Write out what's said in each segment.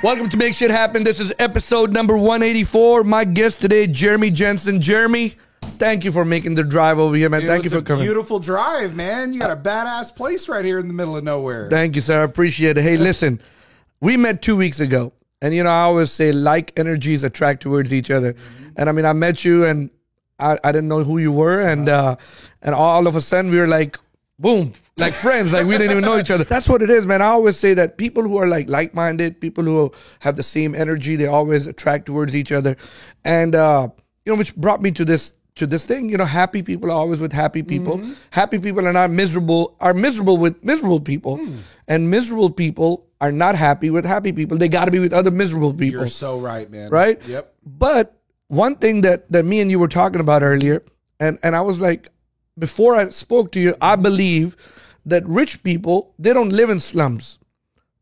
Welcome to Make Shit Happen. This is episode number 184. My guest today, Jeremy Jensen. Jeremy, thank you for making the drive over here, man. Thank you for coming. Beautiful drive, man. You got a badass place right here in the middle of nowhere. Thank you, sir. I appreciate it. Hey, listen, we met 2 weeks ago, and I always say like energies attract towards each other. And I met you, and I didn't know who you were, and all of a sudden we were like, boom, like friends, like we didn't even know each other. That's what it is, man. I always say that people who are like-minded, people who have the same energy, they always attract towards each other. And, which brought me to this thing, happy people are always with happy people. Mm-hmm. Happy people are miserable with miserable people. And miserable people are not happy with happy people. They got to be with other miserable people. You're so right, man. Right? Yep. But one thing that me and you were talking about earlier, and I was like, before I spoke to you, I believe that rich people, they don't live in slums.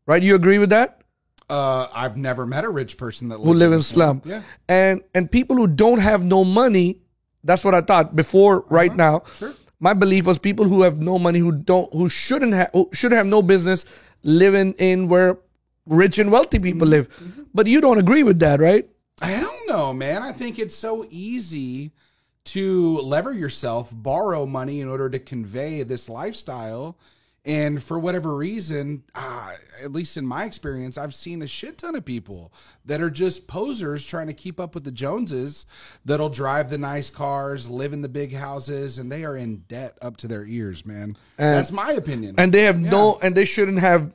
Right? You agree with that? I've never met a rich person that live in slum. Yeah. And people who don't have no money, that's what I thought before right now. Sure. My belief was people who have no money, who should have no business living in where rich and wealthy people live. Mm-hmm. But you don't agree with that, right? Hell no, man. I think it's so easy to lever yourself, borrow money in order to convey this lifestyle. And for whatever reason, at least in my experience, I've seen a shit ton of people that are just posers trying to keep up with the Joneses, that'll drive the nice cars, live in the big houses, and they are in debt up to their ears, man. That's my opinion. And they have they should have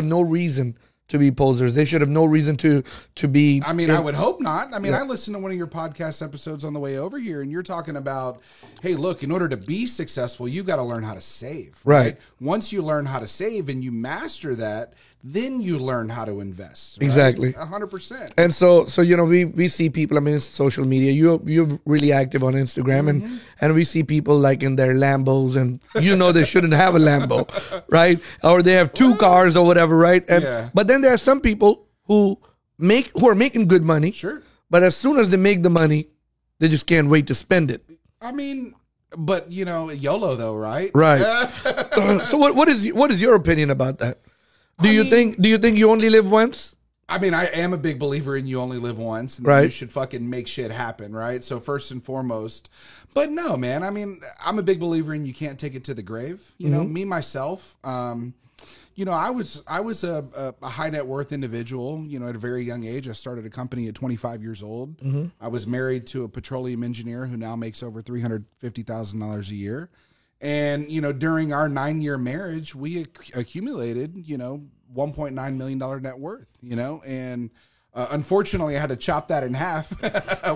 no reason to be posers. They should have no reason to be. I would hope not. I listened to one of your podcast episodes on the way over here, and you're talking about, hey, look, in order to be successful, you've got to learn how to save. Right. Once you learn how to save and you master that, then you learn how to invest. Right? Exactly. 100%. And so we see people, it's social media. You're really active on Instagram, and we see people like in their Lambos, and they shouldn't have a Lambo, right? Or they have two cars or whatever, right? But then there are some people who are making good money. Sure. But as soon as they make the money, they just can't wait to spend it. But YOLO though, right? Right. So what is your opinion about that? Do you think you only live once? I am a big believer in you only live once, and you should fucking make shit happen, right? So first and foremost, but no, man. I'm a big believer in you can't take it to the grave. You know, me myself. I was a high net worth individual. At a very young age, I started a company at 25 years old. Mm-hmm. I was married to a petroleum engineer who now makes over $350,000 a year. And, during our 9-year marriage, we accumulated, $1.9 million net worth, and unfortunately I had to chop that in half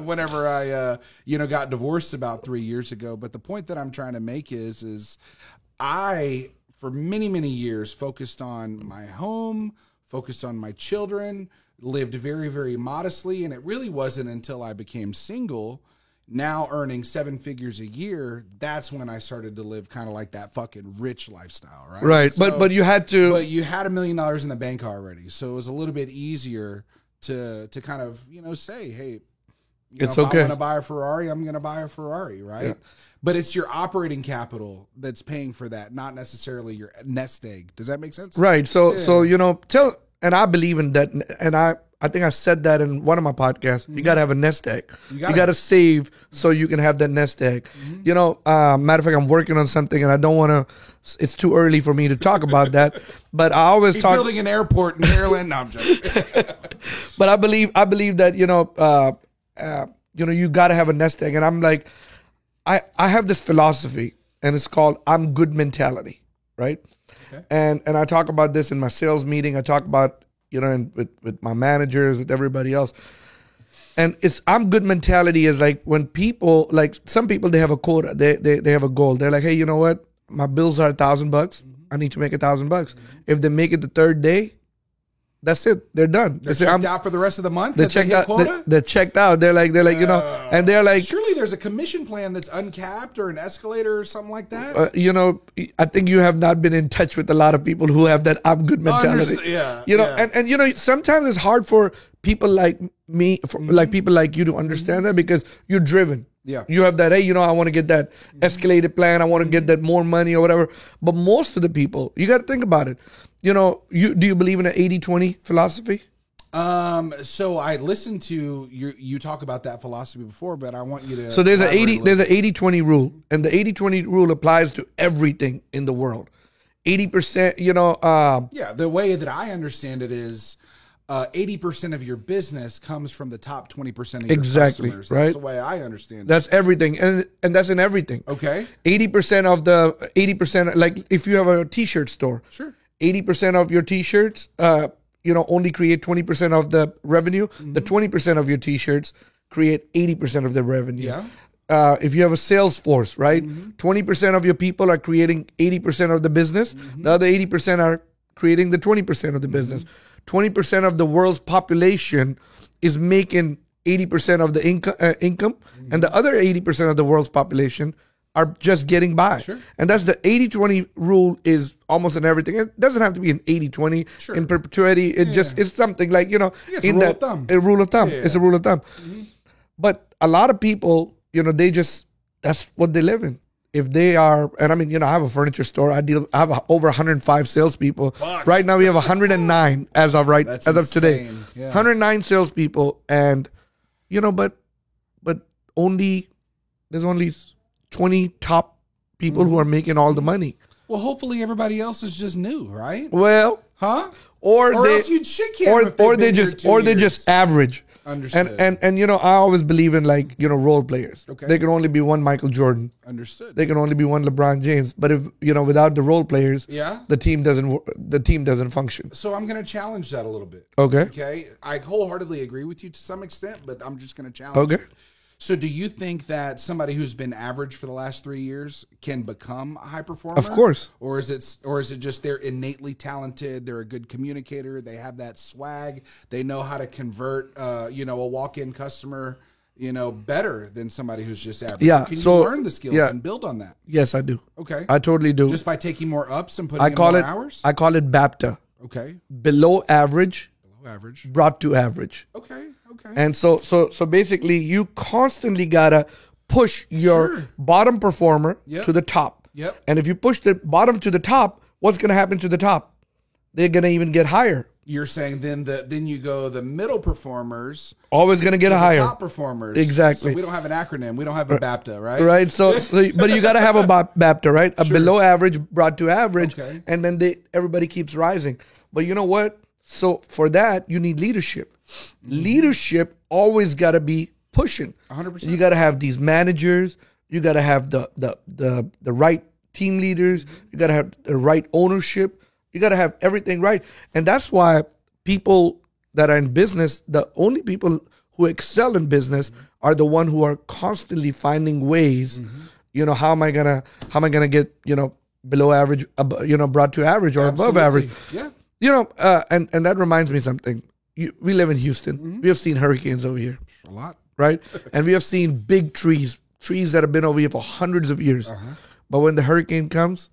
whenever I, got divorced about 3 years ago. But the point that I'm trying to make is I, for many, many years, focused on my home, focused on my children, lived very, very modestly. And it really wasn't until I became single, now earning 7 figures a year, that's when I started to live kind of like that fucking rich lifestyle, right? Right. So, but you had to. But you had $1 million in the bank already. So it was a little bit easier to kind of, say, hey, it's if okay. I want to buy a Ferrari, I'm going to buy a Ferrari, right? Yeah. But it's your operating capital that's paying for that, not necessarily your nest egg. Does that make sense? Right. So and I believe in that, and I think I said that in one of my podcasts. You got to have a nest egg. You got to save so you can have that nest egg. Mm-hmm. Matter of fact, I'm working on something, and I don't want to. It's too early for me to talk about that. But I always He's building an airport in Maryland. No, I'm joking. But I believe that you got to have a nest egg, and I'm like, I have this philosophy, and it's called I'm good mentality, right? Okay. And I talk about this in my sales meeting. I talk about with my managers, with everybody else. And I'm good mentality is like when people, like some people, they have a quota. They have a goal. They're like, hey, you know what? My bills are $1,000. I need to make $1,000. If they make it the third day, that's it. They're done. They're checked out for the rest of the month. They're checked out. They're checked out. They're like, and they're like, surely there's a commission plan that's uncapped or an escalator or something like that. I think you have not been in touch with a lot of people who have that I'm good mentality. And sometimes it's hard for people like me, like people like you to understand that because you're driven. Yeah. You have that, hey, I want to get that escalated plan. I want to get that more money or whatever. But most of the people, you got to think about it. Do you believe in an 80-20 philosophy? So I listened to you talk about that philosophy before, but I want you to. So there's an 80-20 rule, and the 80-20 rule applies to everything in the world. 80%, yeah, the way that I understand it is 80% of your business comes from the top 20% of your customers. That's right? the way I understand it. That's everything, and that's in everything. Okay. 80%, like if you have a t-shirt store. Sure. 80% of your t-shirts, only create 20% of the revenue. Mm-hmm. The 20% of your t-shirts create 80% of the revenue. Yeah. If you have a sales force, right? 20% of your people are creating 80% of the business. The other 80% are creating the 20% of the business. 20% of the world's population is making 80% of the income, and the other 80% of the world's population are just getting by. Sure. And that's the 80-20 rule is almost in everything. It doesn't have to be an 80-20 in perpetuity. It's something like, it's a rule of thumb. A rule of thumb. Yeah. It's a rule of thumb. But a lot of people, that's what they live in. If they are, and I mean, I have a furniture store. I have over 105 salespeople. Fuck. Right now we have 109 as of today. Yeah. 109 salespeople, and but there's only 20 top people who are making all the money. Well, hopefully everybody else is just new, right? Well, Huh? or they else you'd shit can them if or they've they been just here 2 they years. just average. Understood. And I always believe in role players. Okay. There can only be one Michael Jordan. Understood. There can only be one LeBron James. But if without the role players, Yeah. the team doesn't function. So I'm going to challenge that a little bit. Okay. Okay. I wholeheartedly agree with you to some extent, but I'm just going to challenge Okay. it. So do you think that somebody who's been average for the last 3 years can become a high performer? Of course. Or is it just they're innately talented, they're a good communicator, they have that swag, they know how to convert a walk-in customer, better than somebody who's just average? Yeah, Can so- you learn the skills yeah. and build on that? Yes, I do. Okay. I totally do. Just by taking more ups and putting in more hours? I call it BAPTA. Okay. Below average, Below average. brought to average. Okay. And so basically you constantly gotta push your bottom performer to the top. Yep. And if you push the bottom to the top, what's gonna happen to the top? They're gonna even get higher. You're saying then you go the middle performers Always gonna get to a the higher. top performers. Exactly. So we don't have an acronym. We don't have a BAPTA, right? Right. So but you gotta have a BAPTA, right? A below average brought to average. Okay. And then everybody keeps rising. But you know what? So for that, you need leadership. Leadership always got to be pushing. 100%. You got to have these managers. You got to have the right team leaders. You got to have the right ownership. You got to have everything right. And that's why people that are in business, the only people who excel in business are the one who are constantly finding ways. How am I gonna get below average, brought to average or above average? Yeah. And that reminds me of something. We live in Houston. We have seen hurricanes over here, A lot. right? And we have seen big trees that have been over here for hundreds of years. But when the hurricane comes,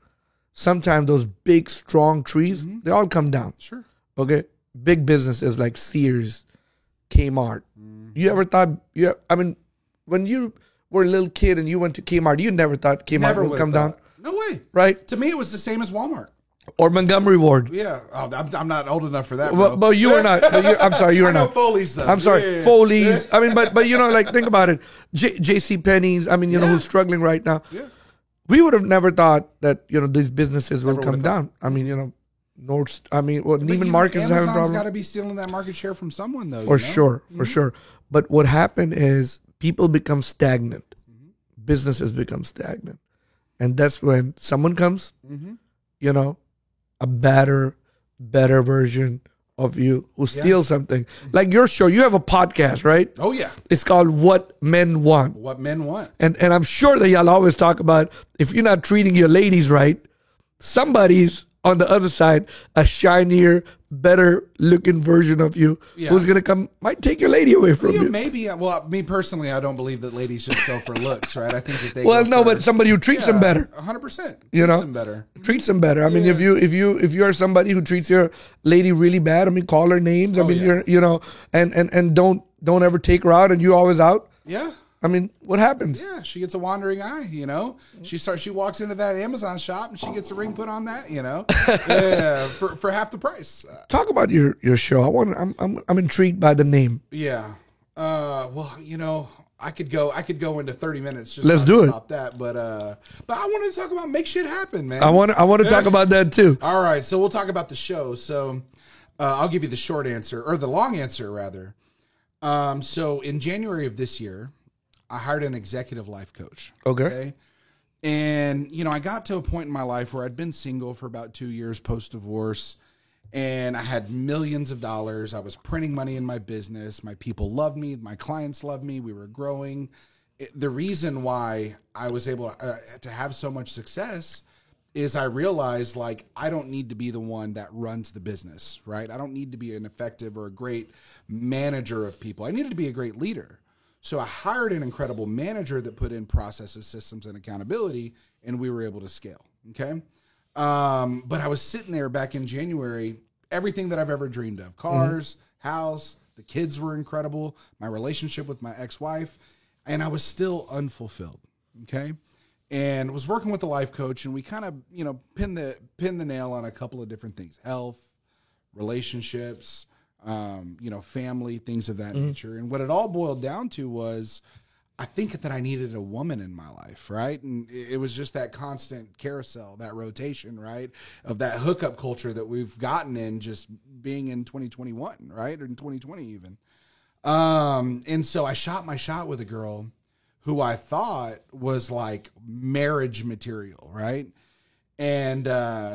sometimes those big, strong trees, they all come down. Sure. Okay? Big businesses like Sears, Kmart. You ever thought, when you were a little kid and you went to Kmart, you never thought Kmart would come down, No way. right? To me, it was the same as Walmart. Or Montgomery Ward. Yeah. Oh, I'm not old enough for that, bro. But you were not. I'm sorry, you were I know not. Foley's, though. I'm sorry, Yeah. Foley's. I mean, but think about it. J.C. Penney's. I mean, who's struggling right now. Yeah. We would have never thought that these businesses will Never come would've down. I mean, Nordstrom. I mean, Neiman But Marcus is having Amazon's problems got to be stealing that market share from someone, though. for sure, for sure. But what happened is people become stagnant. Businesses become stagnant, and that's when someone comes. A better version of you who steals something. Like your show, you have a podcast, right? Oh, yeah. It's called What Men Want. What men want. And I'm sure that y'all always talk about if you're not treating your ladies right, somebody's on the other side, a shinier, better looking version of you who's going to come, might take your lady away from you. Maybe. Well, me personally, I don't believe that ladies just go for looks, right? I think that they Well, go no, for, but somebody who treats them better. 100%. You know? Them better. Treats them better. I mean, if you are somebody who treats your lady really bad, I mean, call her names. I mean, you're and don't ever take her out and you always out. Yeah. I mean, what happens? Yeah, she gets a wandering eye, you know. She walks into that Amazon shop and she gets a ring put on that, you know. Yeah, for half the price. Talk about your show. I'm intrigued by the name. Yeah. Well, you know, I could go into 30 minutes just Let's do it about that, but I wanted to talk about Make Shit Happen, man. I want to talk about that too. All right, so we'll talk about the show. So I'll give you the short answer, or the long answer rather. So in January of this year, I hired an executive life coach. Okay. And, you know, I got to a point in my life where I'd been single for about 2 years post-divorce, and I had millions of dollars. I was printing money in my business. My people loved me. My clients loved me. We were growing. The reason why I was able to have so much success is I realized, like, I don't need to be the one that runs the business, right? I don't need to be an effective or a great manager of people. I needed to be a great leader. So I hired an incredible manager that put in processes, systems, and accountability, and we were able to scale, okay? But I was sitting there back in January, everything that I've ever dreamed of, cars, house, the kids were incredible, my relationship with my ex-wife, and I was still unfulfilled, okay? And was working with the life coach, and we kind of, you know, pinned the nail on a couple of different things: health, relationships, you know, family, things of that nature. And what it all boiled down to was, I think that I needed a woman in my life, right? And it was just that constant carousel, that rotation, right, of that hookup culture that we've gotten in just being in 2021, right, or in 2020 even. And so I shot my shot with a girl who I thought was like marriage material, right? And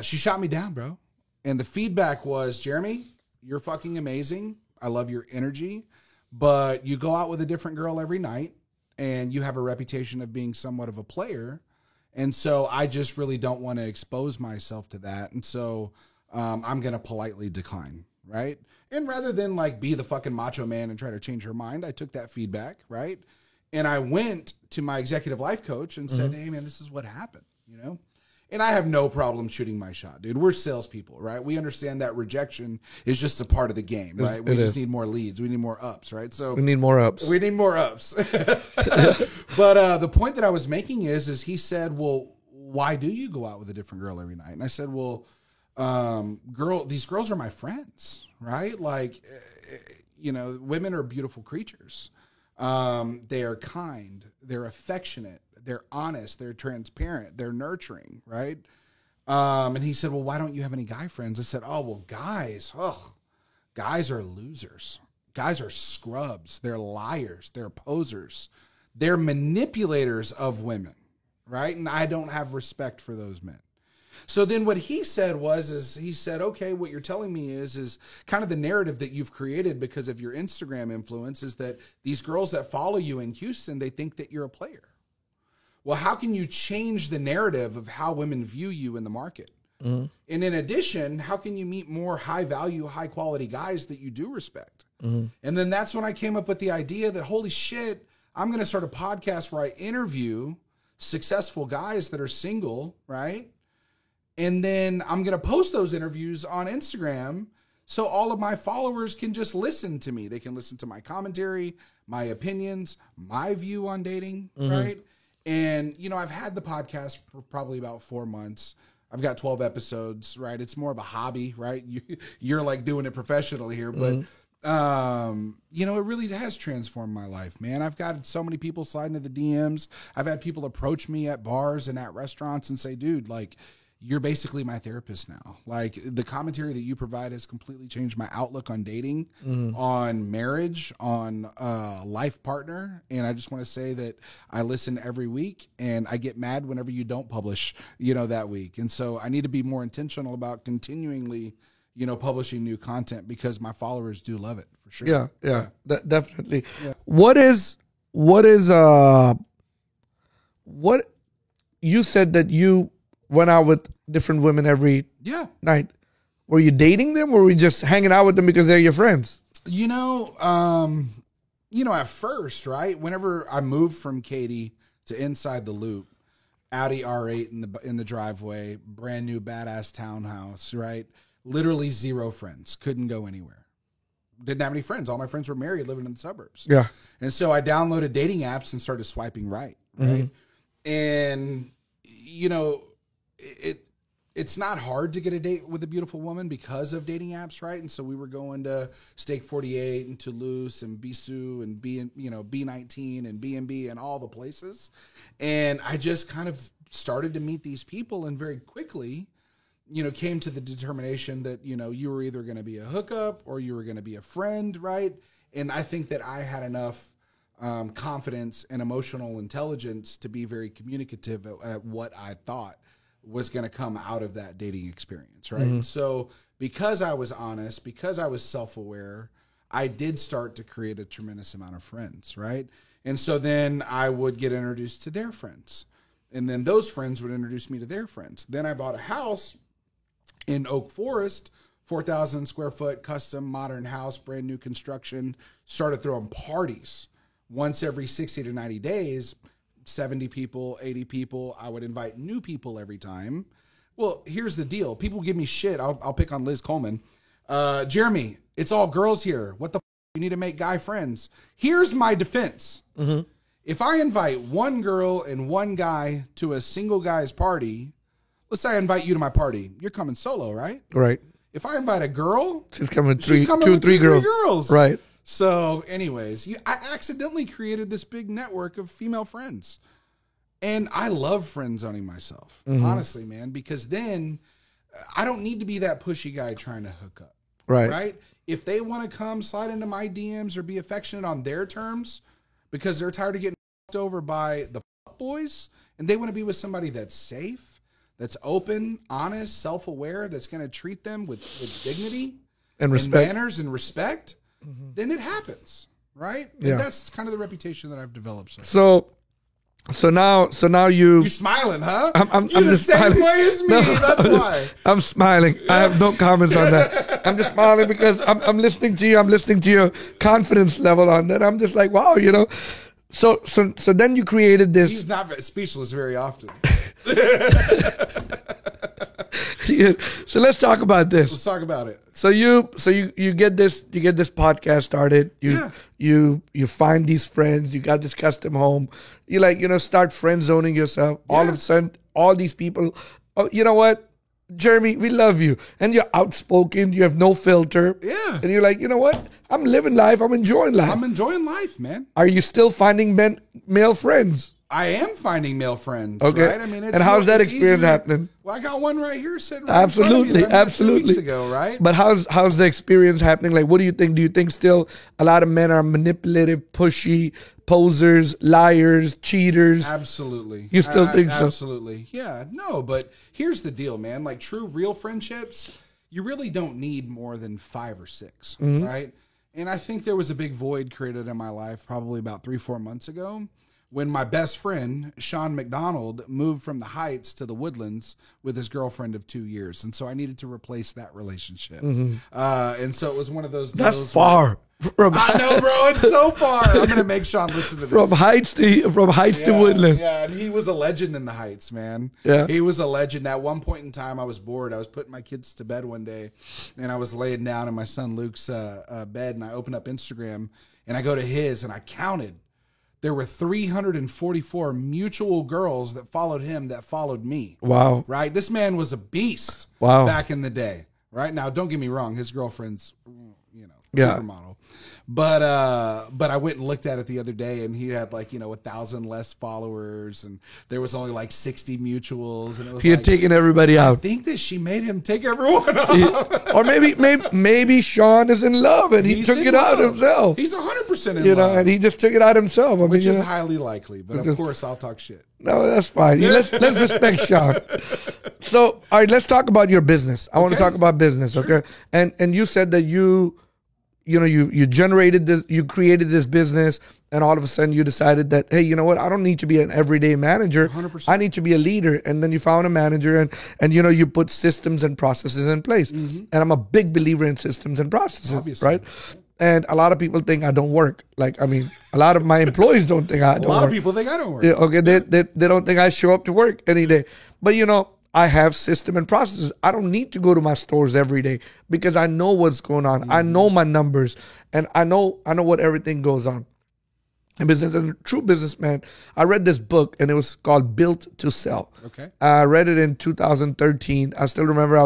she shot me down, bro. And the feedback was, Jeremy, you're fucking amazing. I love your energy, but you go out with a different girl every night and you have a reputation of being somewhat of a player. And so I just really don't want to expose myself to that. And so I'm going to politely decline, right? And rather than like be the fucking macho man and try to change her mind, I took that feedback, right? And I went to my executive life coach and said, hey man, this is what happened, you know? And I have no problem shooting my shot, dude. We're salespeople, right? We understand that rejection is just a part of the game, right? We just need more leads. We need more ups, right? So we need more ups. We need more ups. But the point that I was making is he said, well, why do you go out with a different girl every night? And I said, well, these girls are my friends, right? Like, you know, women are beautiful creatures. They are kind, they're affectionate, they're honest, they're transparent, they're nurturing, right? And he said, well, why don't you have any guy friends? I said, oh, well, guys are losers. Guys are scrubs. They're liars. They're posers. They're manipulators of women, right? And I don't have respect for those men. So then what he said he said, okay, what you're telling me is kind of the narrative that you've created because of your Instagram influence is that these girls that follow you in Houston, they think that you're a player. Well, how can you change the narrative of how women view you in the market? And in addition, how can you meet more high value, high quality guys that you do respect? And then that's when I came up with the idea that, holy shit, I'm going to start a podcast where I interview successful guys that are single, right? And then I'm going to post those interviews on Instagram so all of my followers can just listen to me. They can listen to my commentary, my opinions, my view on dating, right? And, you know, I've had the podcast for probably about 4 months. I've got 12 episodes, right? It's more of a hobby, right? You're like doing it professionally here, but, you know, it really has transformed my life, man. I've got so many people sliding into the DMs. I've had people approach me at bars and at restaurants and say, dude, like, you're basically my therapist now. Like, the commentary that you provide has completely changed my outlook on dating, on marriage, on life partner. And I just want to say that I listen every week and I get mad whenever you don't publish, you know, that week. And so I need to be more intentional about continually, you know, publishing new content because my followers do love it for sure. Yeah. Definitely. Yeah. What you said that you went out with different women every night. Were you dating them or were you just hanging out with them because they're your friends? You know, at first, right, whenever I moved from Katy to Inside the Loop, Audi R8 in the driveway, brand new badass townhouse, right? Literally zero friends, couldn't go anywhere. didn't have any friends. All my friends were married, living in the suburbs. Yeah. And so I downloaded dating apps and started swiping right. And, you know, it's not hard to get a date with a beautiful woman because of dating apps, right? And so we were going to Steak 48 and Toulouse and Bisou and B19 and B&B and all the places. And I just kind of started to meet these people and very quickly, you know, came to the determination that, you know, you were either going to be a hookup or you were going to be a friend, right? And I think that I had enough confidence and emotional intelligence to be very communicative at what I thought was going to come out of that dating experience, right? And so because I was honest, because I was self-aware, I did start to create a tremendous amount of friends, right? And so then I would get introduced to their friends. And then those friends would introduce me to their friends. Then I bought a house in Oak Forest, 4,000 square foot, custom, modern house, brand new construction, started throwing parties once every 60 to 90 days, 70 people, 80 people. I would invite new people every time. Well, here's the deal. People give me shit. I'll pick on Liz Coleman. Jeremy, it's all girls here. What the f***? You need to make guy friends. Here's my defense. If I invite one girl and one guy to a single guy's party, let's say I invite you to my party. You're coming solo, right? Right. If I invite a girl, She's coming with she's coming with three girls. girls. Right. So anyways, I accidentally created this big network of female friends. And I love friend zoning myself, honestly, man, because then I don't need to be that pushy guy trying to hook up. Right. If they want to come slide into my DMs or be affectionate on their terms because they're tired of getting fucked over by the boys and they want to be with somebody that's safe, that's open, honest, self-aware, that's going to treat them with dignity and respect, and manners and respect, then it happens, right? Yeah. And that's kind of the reputation that I've developed. So now You're smiling, huh? I'm You're the just same smiling. way as me. That's why. I'm smiling. I have no comments on that. I'm just smiling because I'm listening to you. I'm listening to your confidence level on that. I'm just like, wow, you know. So then you created this. He's not speechless very often. Yeah. So let's talk about this. Let's talk about it. So you get this podcast started. You find these friends. You got this custom home. You start friend zoning yourself. All of a sudden, all these people. Oh, you know what, Jeremy, we love you, and you're outspoken. You have no filter. Yeah. And you're like, you know what? I'm living life. I'm enjoying life. I'm enjoying life, man. Are you still finding male friends? I am finding male friends. Okay. Right? I mean, and how's that experience happening? Well, I got one right here sitting right absolutely, in front of me that I met 2 absolutely. weeks ago, right? But how's the experience happening? Like, what do you think? Do you think still a lot of men are manipulative, pushy, posers, liars, cheaters? Absolutely. You still think so? Absolutely. Yeah. No, but here's the deal, man. Like true, real friendships, you really don't need more than 5 or 6, right? And I think there was a big void created in my life probably about 3-4 months ago, when my best friend, Sean McDonald, moved from the Heights to the Woodlands with his girlfriend of 2 years. And so I needed to replace that relationship. And so it was one of those deals. That's far. I know, bro. It's so far. I'm going to make Sean listen to this. From Heights to Woodland. Yeah, and he was a legend in the Heights, man. Yeah. He was a legend. At one point in time, I was bored. I was putting my kids to bed one day, and I was laying down in my son Luke's bed, and I opened up Instagram, and I go to his, and I counted. There were 344 mutual girls that followed him that followed me. Wow. Right? This man was a beast back in the day. Right? Now, don't get me wrong. His girlfriend's, supermodel. But I went and looked at it the other day, and he had 1,000 less followers, and there was only 60 mutuals, and it was he had taken everybody out. I think that she made him take everyone out. Or maybe Sean is in love and he took it out himself. He's 100% in love. And he just took it out himself. Which is highly likely, but of course I'll talk shit. No, that's fine. Let's respect Sean. So, all right, let's talk about your business. I want to talk about business, okay? And you said that you generated this, you created this business, and all of a sudden you decided that, hey, you know what? I don't need to be an everyday manager. 100%. I need to be a leader. And then you found a manager, and you put systems and processes in place. And I'm a big believer in systems and processes, obviously. right? And a lot of people think I don't work. A lot of my employees don't think I don't work. A lot of people think I don't work. Yeah, okay, they don't think I show up to work any day. But I have system and processes. I don't need to go to my stores every day because I know what's going on. I know my numbers, and I know what everything goes on. And business, as a true businessman, I read this book, and it was called Built to Sell. Okay. I read it in 2013. I still remember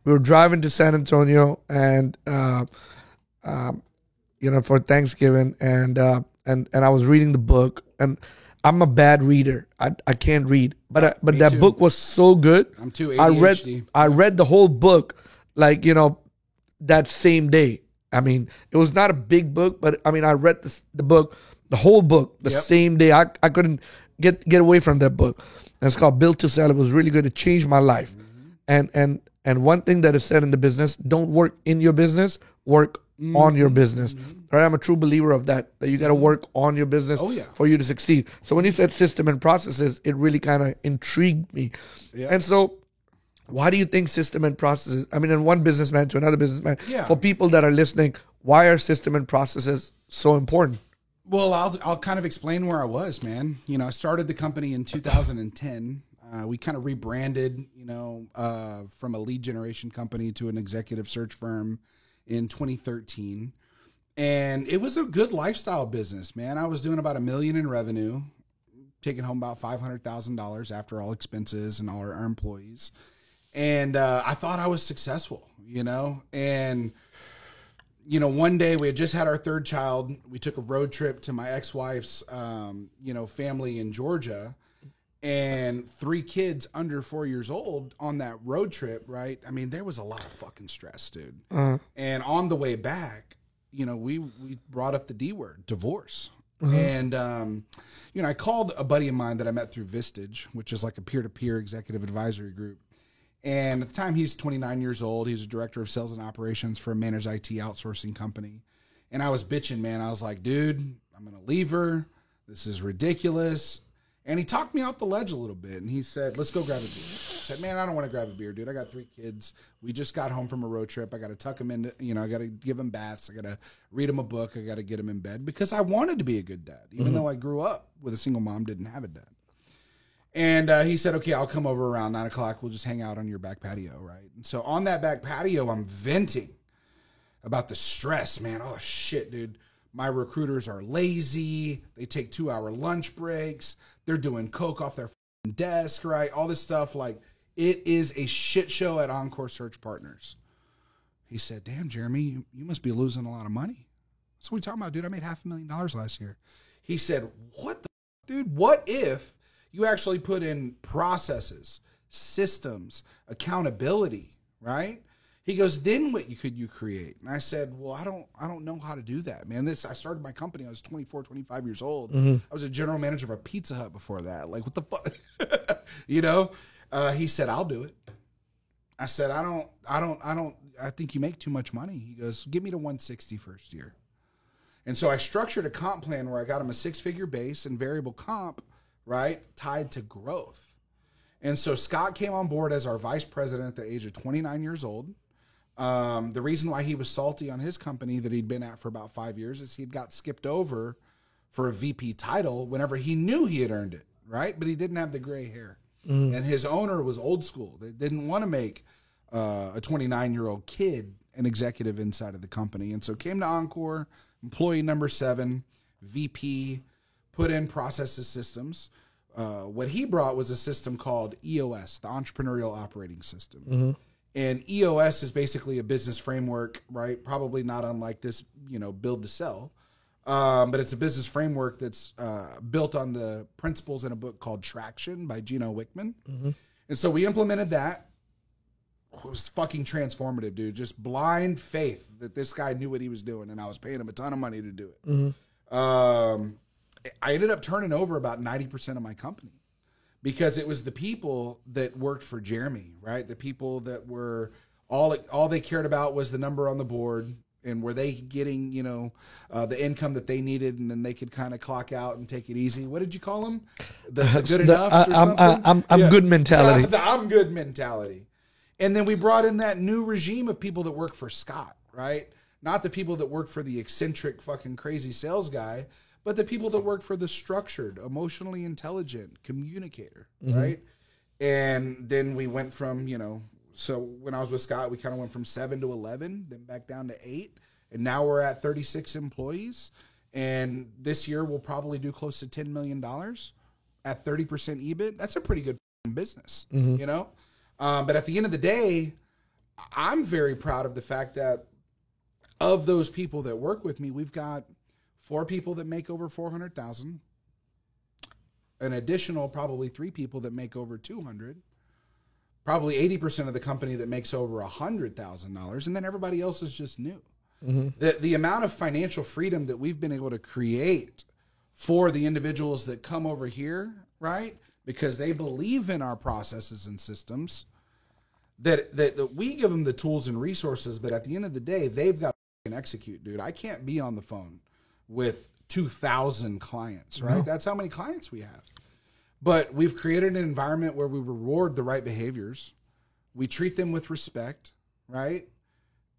we were driving to San Antonio, and for Thanksgiving, and I was reading the book, and I'm a bad reader. I can't read, but that book was so good. I'm too ADHD. I read the whole book, that same day. I mean, it was not a big book, but I mean, I read the book, the whole book, the same day. I couldn't get away from that book. And it's called Built to Sell. It was really good. It changed my life. And one thing that is said in the business: don't work in your business, work on your business. Right? I'm a true believer of that you got to work on your business for you to succeed. So when you said system and processes, it really kind of intrigued me. And so why do you think system and processes, I mean, in one businessman to another businessman, for people that are listening, why are system and processes so important? Well, I'll kind of explain where I was, man. I started the company in 2010. We kind of rebranded, from a lead generation company to an executive search firm in 2013. And it was a good lifestyle business, man. I was doing about $1 million in revenue, taking home about $500,000 after all expenses and all our employees. And I thought I was successful, and one day we had just had our third child. We took a road trip to my ex-wife's, family in Georgia, and 3 kids under 4 years old on that road trip. Right. I mean, there was a lot of fucking stress, dude. And on the way back, we brought up the D word, divorce. And, I called a buddy of mine that I met through Vistage, which is like a peer-to-peer executive advisory group. And at the time, he's 29 years old. He was a director of sales and operations for a managed IT outsourcing company. And I was bitching, man. I was like, dude, I'm going to leave her. This is ridiculous. And he talked me off the ledge a little bit. And he said, let's go grab a beer. I said, man, I don't want to grab a beer, dude. I got 3 kids. We just got home from a road trip. I got to tuck them into, I got to give them baths. I got to read them a book. I got to get them in bed because I wanted to be a good dad, even though I grew up with a single mom, didn't have a dad. And he said, okay, I'll come over around 9 o'clock. We'll just hang out on your back patio, right? And so on that back patio, I'm venting about the stress, man. Oh, shit, dude. My recruiters are lazy. They take 2-hour lunch breaks. They're doing coke off their desk, right? All this stuff. Like, it is a shit show at Encore Search Partners. He said, damn, Jeremy, you must be losing a lot of money. So what are you talking about, dude? I made $500,000 last year. He said, what the dude? What if you actually put in processes, systems, accountability, right? He goes, then what could you create? And I said, well, I don't know how to do that, man. I started my company. I was 24, 25 years old. I was a general manager of a Pizza Hut before that. Like, what the fuck? He said, I'll do it. I said, I think you make too much money. He goes, give me to 160 first year. And so I structured a comp plan where I got him a 6-figure base and variable comp, right, tied to growth. And so Scott came on board as our vice president at the age of 29 years old. The reason why he was salty on his company that he'd been at for about 5 years is he'd got skipped over for a VP title whenever he knew he had earned it, right? But he didn't have the gray hair. And his owner was old school. They didn't want to make a 29-year-old kid an executive inside of the company. And so came to Encore, employee number 7, VP, put in processes, systems. What he brought was a system called EOS, the Entrepreneurial Operating System. And EOS is basically a business framework, right? Probably not unlike this, build to sell. But it's a business framework that's built on the principles in a book called Traction by Gino Wickman. And so we implemented that. It was fucking transformative, dude. Just blind faith that this guy knew what he was doing, and I was paying him a ton of money to do it. I ended up turning over about 90% of my company because it was the people that worked for Jeremy, right? The people that were all they cared about was the number on the board and were they getting, the income that they needed, and then they could kind of clock out and take it easy. What did you call them? The good enough or something? I'm good mentality. The I'm good mentality. And then we brought in that new regime of people that work for Scott, right? Not the people that work for the eccentric fucking crazy sales guy, but the people that work for the structured, emotionally intelligent communicator, right? And then we went from, so when I was with Scott, we kind of went from 7 to 11, then back down to 8. And now we're at 36 employees. And this year we'll probably do close to $10 million at 30% EBIT. That's a pretty good business, But at the end of the day, I'm very proud of the fact that of those people that work with me, we've got 4 people that make over 400,000, an additional probably 3 people that make over 200, probably 80% of the company that makes over $100,000, and then everybody else is just new. The amount of financial freedom that we've been able to create for the individuals that come over here, right? Because they believe in our processes and systems, that we give them the tools and resources, but at the end of the day, they've got to execute, dude. I can't be on the phone with 2,000 clients, right? No. That's how many clients we have. But we've created an environment where we reward the right behaviors. We treat them with respect, right?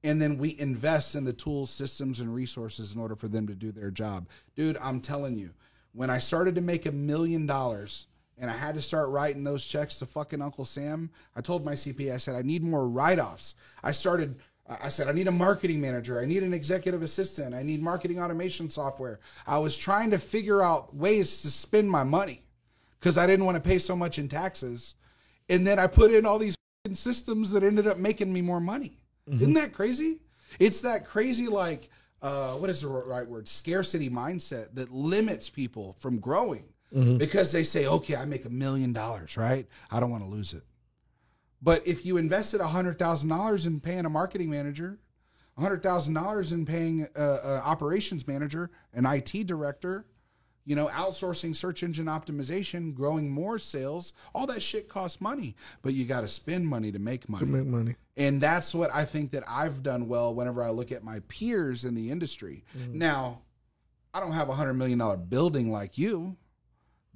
And then we invest in the tools, systems, and resources in order for them to do their job. Dude, I'm telling you, when I started to make $1 million and I had to start writing those checks to fucking Uncle Sam, I told my CPA, I said, I need more write-offs. I said, I need a marketing manager. I need an executive assistant. I need marketing automation software. I was trying to figure out ways to spend my money because I didn't want to pay so much in taxes. And then I put in all these systems that ended up making me more money. Isn't that crazy? It's that crazy, like, what is the right word? Scarcity mindset that limits people from growing because they say, okay, I make $1 million, right? I don't want to lose it. But if you invested $100,000 in paying a marketing manager, $100,000 in paying an operations manager, an IT director, outsourcing search engine optimization, growing more sales, all that shit costs money. But you got to spend money to make money. And that's what I think that I've done well whenever I look at my peers in the industry. Now, I don't have a $100 million building like you.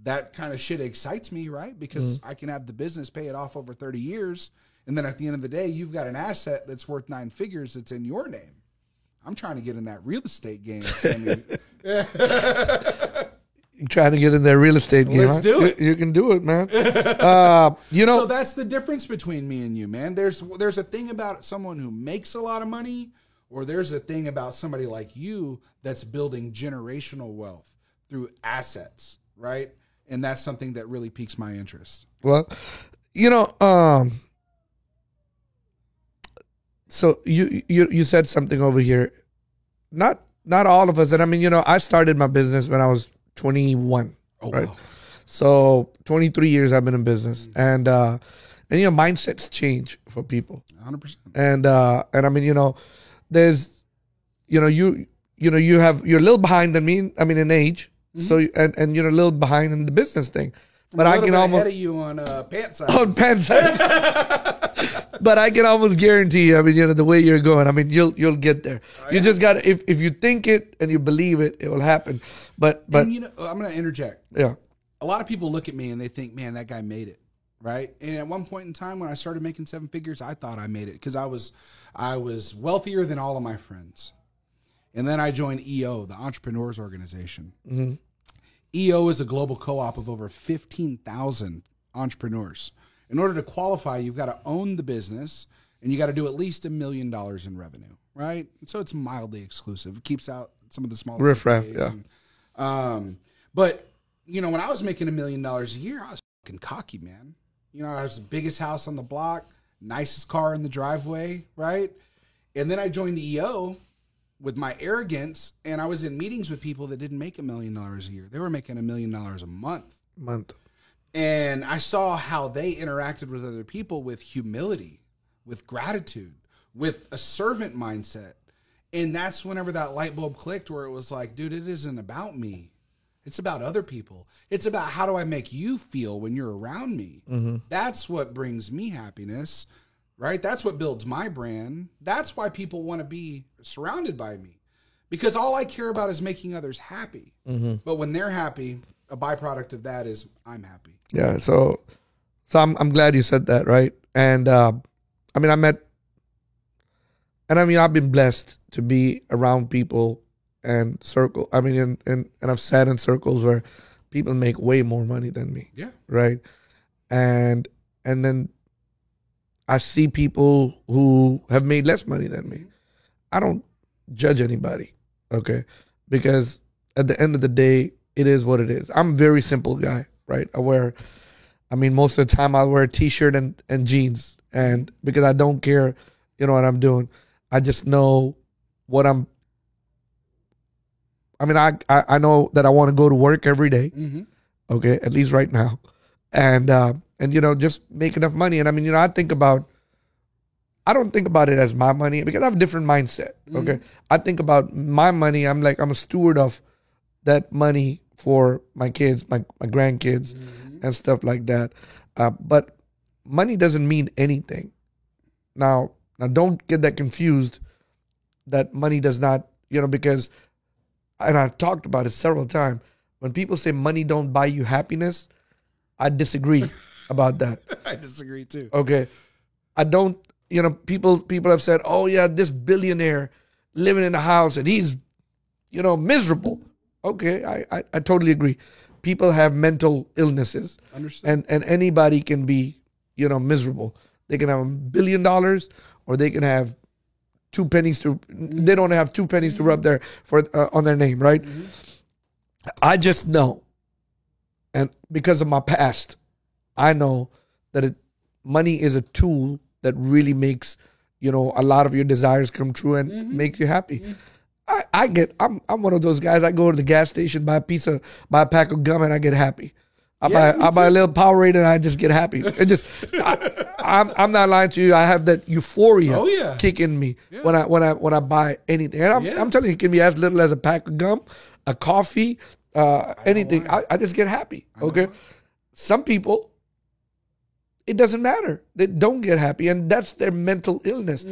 That kind of shit excites me, right? Because I can have the business pay it off over 30 years. And then at the end of the day, you've got an asset that's worth 9 figures that's in your name. I'm trying to get in that real estate game, Sammy. You're trying to get in that real estate game. Let's do it. You can do it, man. So that's the difference between me and you, man. There's a thing about someone who makes a lot of money, or there's a thing about somebody like you that's building generational wealth through assets, right? And that's something that really piques my interest. Well, so you said something over here. Not all of us, and I mean, I started my business when I was 21, right? Wow. So 23 years I've been in business, and mindsets change for people, 100%. And I mean, there's, you're a little behind than me. I mean, in age, so and you're a little behind in the business thing, but I can almost ahead of you on pant size. On pant size. But I can almost guarantee you, I mean, the way you're going, I mean, you'll get there. You just got to, if you think it and you believe it, it will happen. But and I'm going to interject. Yeah. A lot of people look at me and they think, man, that guy made it, right? And at one point in time when I started making 7 figures, I thought I made it because I was wealthier than all of my friends. And then I joined EO, the Entrepreneurs Organization. EO is a global co-op of over 15,000 entrepreneurs. In order to qualify, you've got to own the business, and you got to do at least $1 million in revenue, right? So it's mildly exclusive. It keeps out some of the small riffraff, yeah. But when I was making $1 million a year, I was fucking cocky, man. I was the biggest house on the block, nicest car in the driveway, right? And then I joined EO with my arrogance, and I was in meetings with people that didn't make $1 million a year. They were making $1 million a month. And I saw how they interacted with other people with humility, with gratitude, with a servant mindset. And that's whenever that light bulb clicked where it was like, dude, it isn't about me. It's about other people. It's about how do I make you feel when you're around me? That's what brings me happiness, right? That's what builds my brand. That's why people want to be surrounded by me. Because all I care about is making others happy. But when they're happy, a byproduct of that is I'm happy. Yeah, so I'm glad you said that, right? And I've been blessed to be around people and circle. I mean, and I've sat in circles where people make way more money than me. Yeah. Right. And and then I see people who have made less money than me. I don't judge anybody, okay? Because at the end of the day, it is what it is. I'm a very simple guy, right? Most of the time I wear a t-shirt and jeans, and because I don't care, what I'm doing. I just know what I know that I want to go to work every day, okay, at least right now. And just make enough money. And I don't think about it as my money because I have a different mindset. Okay. I think about my money. I'm a steward of that money for my kids, my grandkids and stuff like that. But money doesn't mean anything. Now don't get that confused that money does not, because, and I've talked about it several times. When people say money don't buy you happiness, I disagree about that. I disagree too. Okay. I don't, people have said, oh yeah, this billionaire living in a house and he's, miserable. Okay. I totally agree. People have mental illnesses. Understand. And anybody can be, miserable. They can have $1 billion or they can have 2 pennies they don't have 2 pennies to rub on their name, right? I just know, and because of my past, I know that money is a tool that really makes, a lot of your desires come true and make you happy. I'm one of those guys. I go to the gas station, buy a pack of gum, and I get happy. I buy a little Powerade and I just get happy. I'm not lying to you. I have that euphoria kick in me when I buy anything. And I'm telling you, it can be as little as a pack of gum, a coffee, anything. I just get happy. Okay. Some people, it doesn't matter. They don't get happy, and that's their mental illness.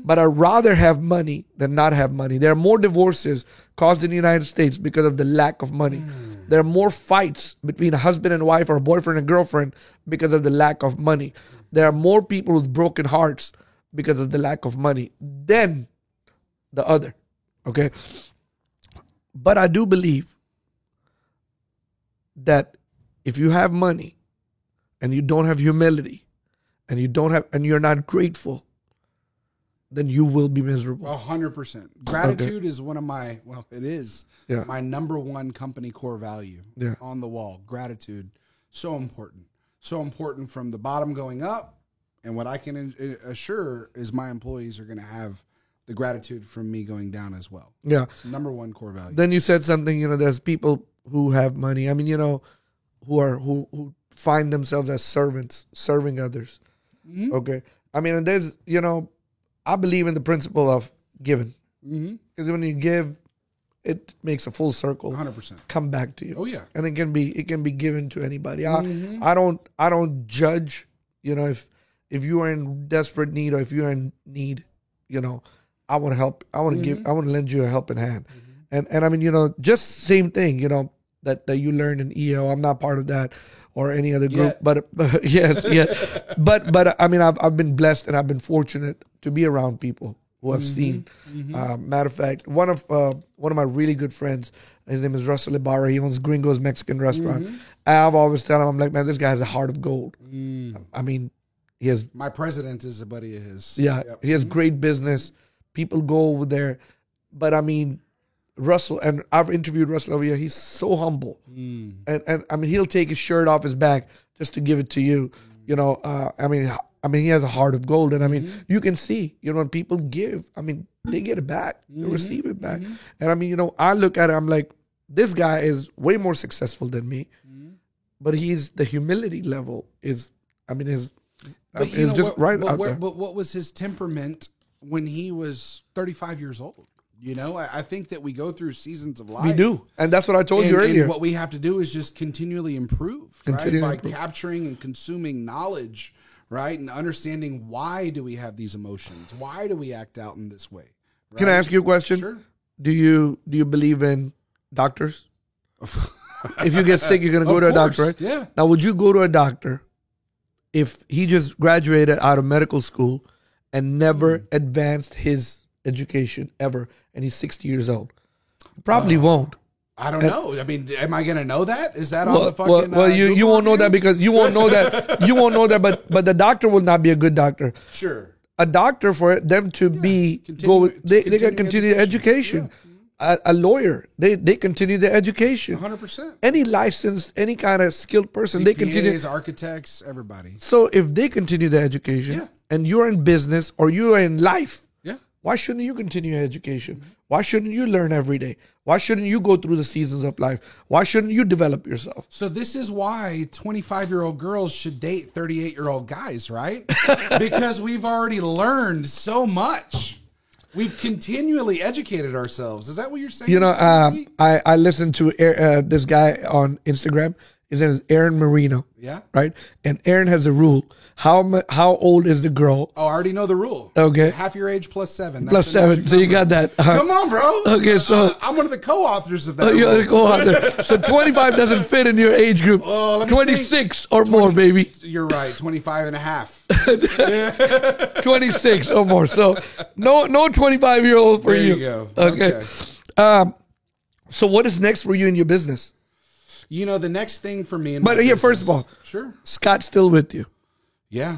But I'd rather have money than not have money. There are more divorces caused in the United States because of the lack of money. There are more fights between a husband and wife or a boyfriend and girlfriend because of the lack of money. There are more people with broken hearts because of the lack of money than the other. Okay? But I do believe that if you have money and you don't have humility and you're not grateful, then you will be miserable. 100%. Gratitude is one of my, it is my number one company core value on the wall. Gratitude. So important. So important from the bottom going up. And what I can assure is my employees are going to have the gratitude from me going down as well. Yeah. It's number one core value. Then you said something, there's people who have money. Who find themselves as servants, serving others. Okay. And there's, I believe in the principle of giving. Because when you give, it makes a full circle. 100%. Come back to you. Oh yeah. And it can be given to anybody. I don't judge, if you are in desperate need or if you're in need, I want to help. I want to give, I want to lend you a helping hand. And just same thing, that you learned in EO. I'm not part of that or any other group, but yes. But I've been blessed and I've been fortunate to be around people who have seen. Matter of fact, one of my really good friends, his name is Russell Ibarra. He owns Gringo's Mexican restaurant. I've always tell him, I'm like, man, this guy has a heart of gold. He has. My president is a buddy of his. Yeah, he has great business. People go over there, but Russell, and I've interviewed Russell over here. He's so humble, and he'll take his shirt off his back just to give it to you. He has a heart of gold, and you can see, when people give, they get it back, they receive it back, and I look at it, I'm like, this guy is way more successful than me, but the humility level is, just right out there. But what was his temperament when he was 35 years old? I think that we go through seasons of life. We do. And that's what I told you earlier. And what we have to do is just continually improve, right? By capturing and consuming knowledge, right? And understanding why do we have these emotions? Why do we act out in this way? Right? Can I ask you a question? Sure. Do you believe in doctors? If you get sick, you're going to go to a doctor, right? Yeah. Now, would you go to a doctor if he just graduated out of medical school and never advanced his education ever, and he's 60 years old? Probably won't. I don't know. I mean, am I going to know that? Is that on the fucking? You won't know that because you won't know that you won't know that. But the doctor will not be a good doctor. Sure. A doctor, for them to be they can continue the education. Yeah. A lawyer, they continue the education. 100%. Any licensed, any kind of skilled person, CPAs, they continue. Architects, everybody. So if they continue the education, and you're in business or you're in life, why shouldn't you continue your education? Why shouldn't you learn every day? Why shouldn't you go through the seasons of life? Why shouldn't you develop yourself? So this is why 25-year-old girls should date 38-year-old guys, right? Because we've already learned so much. We've continually educated ourselves. Is that what you're saying? You know, I listened to this guy on Instagram. His name is Aaron Marino. Yeah. Right? And Aaron has a rule. How old is the girl? Oh, I already know the rule. Okay. Half your age plus 7. Plus 7. So you got that. Come on, bro. Okay, so. I'm one of the co-authors of that. You're the co-author. So 25 doesn't fit in your age group. 26 or more, baby. You're right. 25 and a half. 26 or more. So no 25-year-old for you. There you go. Okay. So what is next for you in your business? You know, the next thing for me. First of all, sure. Scott's still with you. Yeah.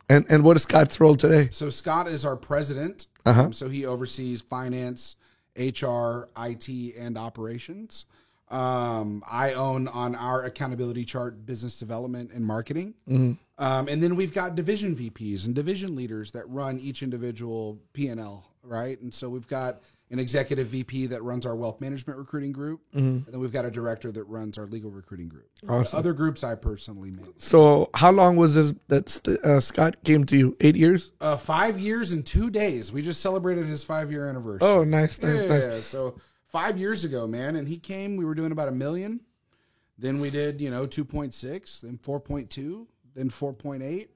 And what is Scott's role today? So Scott is our president. So he oversees finance, HR, IT, and operations. I own on our accountability chart business development and marketing. And then we've got division VPs and division leaders that run each individual P&L, right? And so we've got an executive VP that runs our wealth management recruiting group. And then we've got a director that runs our legal recruiting group. Awesome. The other groups I personally manage. So how long was this that Scott came to you? 8 years? 5 years and 2 days. We just celebrated his 5-year anniversary. Oh, nice. Yeah. So 5 years ago, man. And he came, we were doing about $1 million. Then we did, 2.6, then 4.2, then 4.8,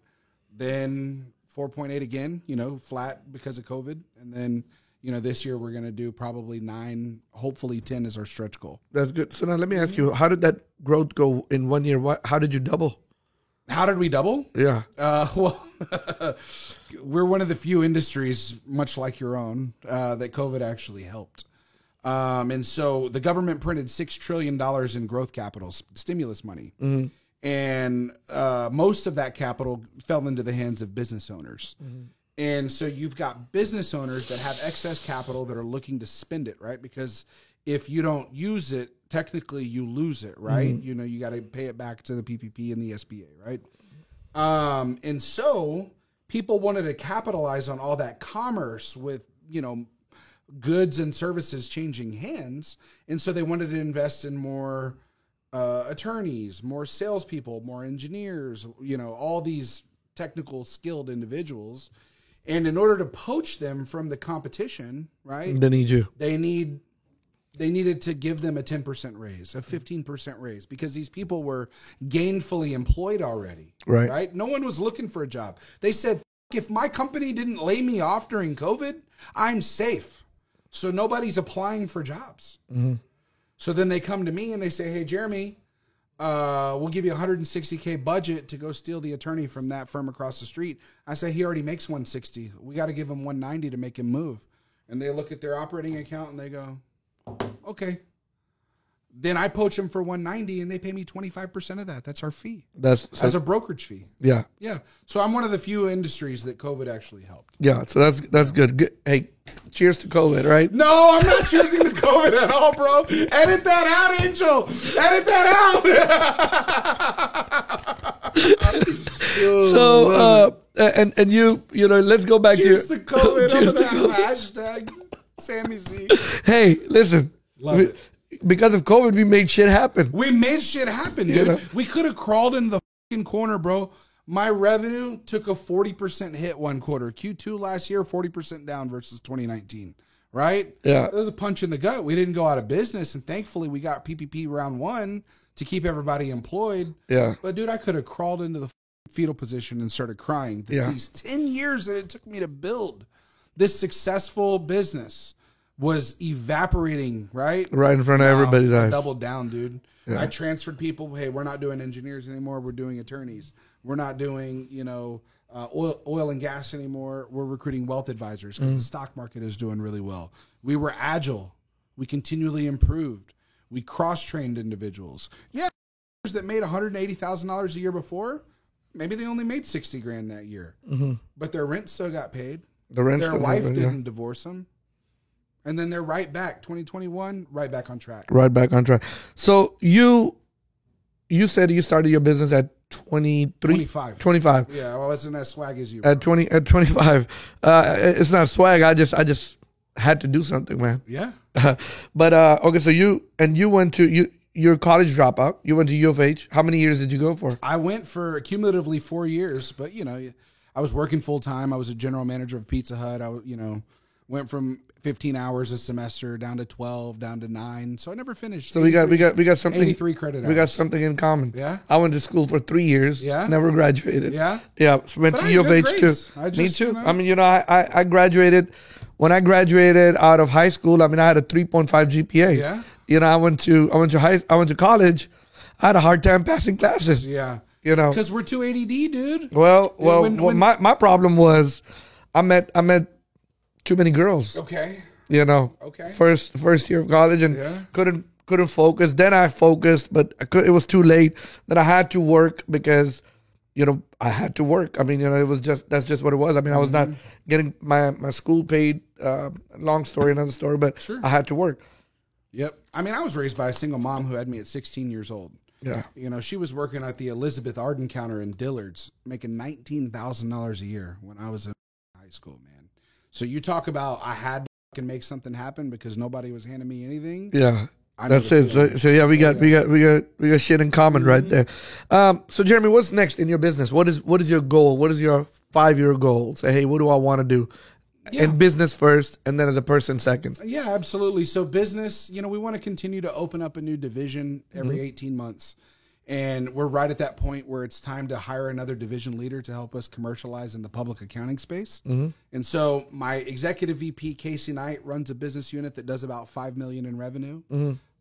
then 4.8 again, flat because of COVID. And then, this year we're going to do probably 9, hopefully 10 is our stretch goal. That's good. So now let me ask you, how did that growth go in 1 year? How did you double? How did we double? Yeah. Well, we're one of the few industries, much like your own, that COVID actually helped. And so the government printed $6 trillion in growth capital, stimulus money. And most of that capital fell into the hands of business owners. And so you've got business owners that have excess capital that are looking to spend it, right? Because if you don't use it, technically you lose it, right? You got to pay it back to the PPP and the SBA, right? And so people wanted to capitalize on all that commerce with, goods and services changing hands. And so they wanted to invest in more attorneys, more salespeople, more engineers, all these technical skilled individuals. And in order to poach them from the competition, right? They need you. They needed to give them a 10% raise, a 15% raise, because these people were gainfully employed already. Right? No one was looking for a job. They said, if my company didn't lay me off during COVID, I'm safe. So nobody's applying for jobs. So then they come to me and they say, hey, Jeremy, we'll give you $160K budget to go steal the attorney from that firm across the street. I say, he already makes $160. We got to give him $190 to make him move. And they look at their operating account and they go, okay. Then I poach them for $190 and they pay me 25% of that. That's our fee. As a brokerage fee. Yeah. Yeah. So I'm one of the few industries that COVID actually helped. Yeah. So that's good. Hey, cheers to COVID, right? No, I'm not cheersing to COVID at all, bro. Edit that out, Angel. Edit that out. So, and you let's go back cheers to COVID. Cheers I'm to gonna have hashtag Sammy Z. Hey, listen. Love it. Because of COVID, we made shit happen. We made shit happen, dude. We could have crawled into the fucking corner, bro. My revenue took a 40% hit one quarter. Q2 last year, 40% down versus 2019, right? Yeah. It was a punch in the gut. We didn't go out of business, and thankfully we got PPP round 1 to keep everybody employed. Yeah. But, dude, I could have crawled into the fetal position and started crying. These 10 years that it took me to build this successful business was evaporating, right? Right in front of everybody's eyes. Doubled down, dude. Yeah. I transferred people. Hey, we're not doing engineers anymore. We're doing attorneys. We're not doing, oil and gas anymore. We're recruiting wealth advisors because the stock market is doing really well. We were agile. We continually improved. We cross-trained individuals. Yeah, that made $180,000 a year before, maybe they only made 60 grand that year, but their rent still got paid. Their wife didn't divorce them. And then they're right back, 2021, right back on track. Right back on track. So you said you started your business at 23? 25. Yeah, I wasn't as swag as you. At 25. It's not swag. I just had to do something, man. Yeah. But okay, so you went to you're a college dropout. You went to U of H. How many years did you go for? I went for cumulatively 4 years, but I was working full time. I was a general manager of Pizza Hut. I went from 15 hours a semester down to 12, down to 9. So I never finished. So we got something. 83 credit hours. We got something in common. Yeah. I went to school for 3 years. Yeah. Never graduated. Yeah. Yeah. So went to U of H too. Me too. I mean, I graduated. When I graduated out of high school, I had a 3.5 GPA. Yeah. I went to college. I had a hard time passing classes. Yeah. Because we're too ADD, dude. Well, my problem was I met too many girls. Okay. Okay. First year of college and couldn't focus. Then I focused, but it was too late. Then I had to work because I had to work. That's just what it was. I was not getting my school paid. Long story, another story, but sure. I had to work. Yep. I was raised by a single mom who had me at 16 years old. Yeah. She was working at the Elizabeth Arden counter in Dillard's, making $19,000 a year when I was in high school, man. So you talk about I had to fucking make something happen because nobody was handing me anything. Yeah. That's it. So yeah, we got shit in common right there. So Jeremy, what's next in your business? What is your goal? What is your 5-year goal? Say, hey, what do I want to do? In business first, and then as a person second. Yeah, absolutely. So business, we want to continue to open up a new division every 18 months. And we're right at that point where it's time to hire another division leader to help us commercialize in the public accounting space. And so my executive VP, Casey Knight, runs a business unit that does about $5 million in revenue.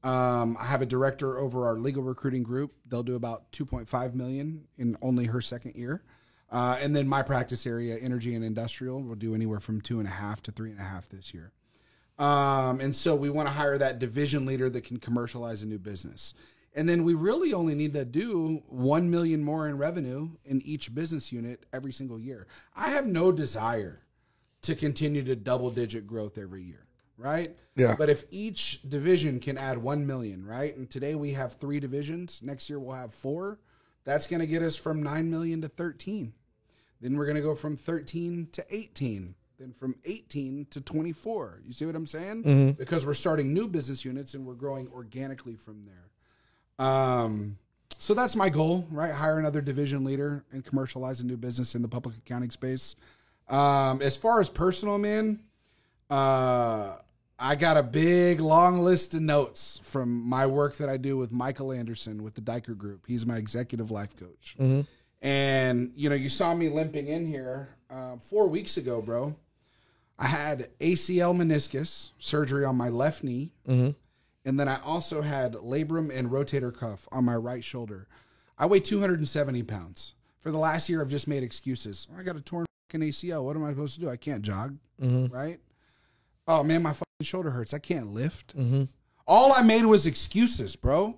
I have a director over our legal recruiting group. They'll do about $2.5 million in only her second year. And then my practice area, energy and industrial, will do anywhere from 2.5 to 3.5 this year. And so we want to hire that division leader that can commercialize a new business. And then we really only need to do 1 million more in revenue in each business unit every single year. I have no desire to continue to double-digit growth every year, right? Yeah. But if each division can add 1 million, right? And today we have 3 divisions. Next year we'll have 4. That's going to get us from 9 million to 13. Then we're going to go from 13 to 18. Then from 18 to 24. You see what I'm saying? Because we're starting new business units and we're growing organically from there. So that's my goal, right? Hire another division leader and commercialize a new business in the public accounting space. As far as personal, man, I got a big, long list of notes from my work that I do with Michael Anderson with the Diker Group. He's my executive life coach. And, you saw me limping in here 4 weeks ago, bro. I had ACL meniscus surgery on my left knee. And then I also had labrum and rotator cuff on my right shoulder. I weigh 270 pounds. For the last year, I've just made excuses. I got a torn fucking ACL. What am I supposed to do? I can't jog, right? Oh, man, my fucking shoulder hurts. I can't lift. All I made was excuses, bro.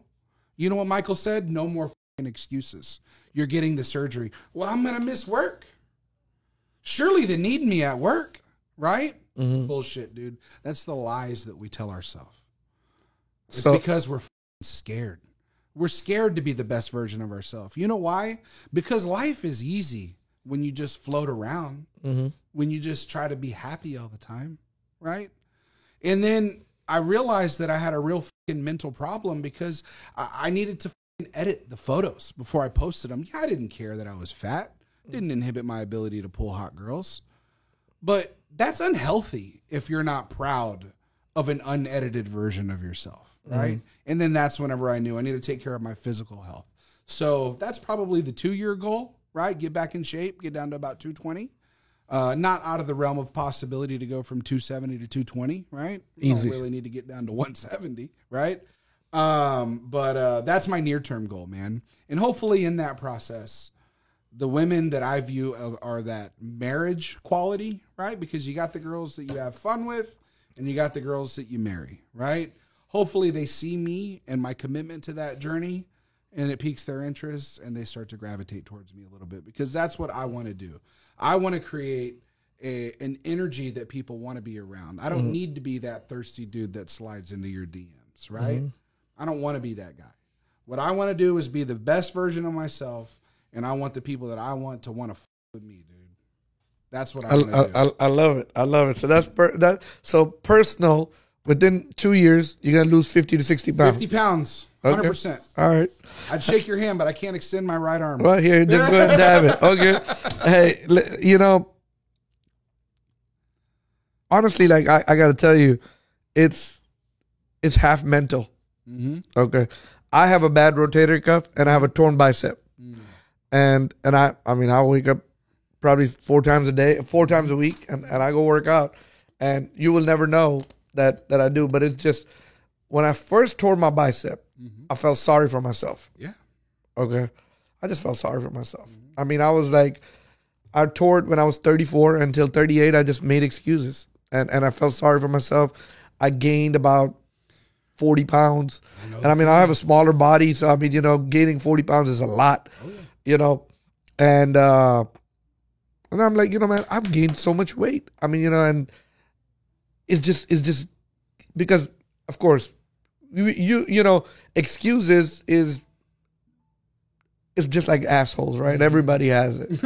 You know what Michael said? No more fucking excuses. You're getting the surgery. Well, I'm going to miss work. Surely they need me at work, right? Bullshit, dude. That's the lies that we tell ourselves. It's because we're scared. We're scared to be the best version of ourselves. You know why? Because life is easy when you just float around, when you just try to be happy all the time, right? And then I realized that I had a real fucking mental problem because I needed to edit the photos before I posted them. Yeah, I didn't care that I was fat. Didn't inhibit my ability to pull hot girls. But that's unhealthy if you're not proud of an unedited version of yourself. Right. And then that's whenever I knew I need to take care of my physical health. So that's probably the 2-year goal, right? Get back in shape, get down to about 220. Not out of the realm of possibility to go from 270 to 220, right? You don't really need to get down to 170, right? But that's my near-term goal, man. And hopefully in that process, the women that I view are that marriage quality, right? Because you got the girls that you have fun with and you got the girls that you marry, right? hopefully they see me and my commitment to that journey, and it piques their interest, and they start to gravitate towards me a little bit, because that's what I want to do. I want to create an energy that people want to be around. I don't need to be that thirsty dude that slides into your DMs, right? I don't want to be that guy. What I want to do is be the best version of myself, and I want the people that I want to want to with me, dude. That's what I want to do. I love it. I love it. So that's so personal. Within 2 years, you're gonna lose 50 to 60 pounds. 50 pounds, 100%. Okay. All right. I'd shake your hand, but I can't extend my right arm. Well, here, just go ahead and dab it. Okay. Hey, you know, honestly, like I got to tell you, it's half mental. Okay. I have a bad rotator cuff and I have a torn bicep, and I mean, I wake up probably 4 times a week, and I go work out, and you will never know that I do. But it's just, when I first tore my bicep, I felt sorry for myself. Yeah. Okay. I just felt sorry for myself. I mean, I was like, I tore it when I was 34 until 38. I just made excuses, and I felt sorry for myself. I gained about 40 pounds. And I mean, I have a smaller body, so I mean, you know, gaining 40 pounds is a lot, you know, and I'm like, you know, man, I've gained so much weight. I mean, you know, and it's just because, of course, you know, excuses is just like assholes, right? Everybody has it.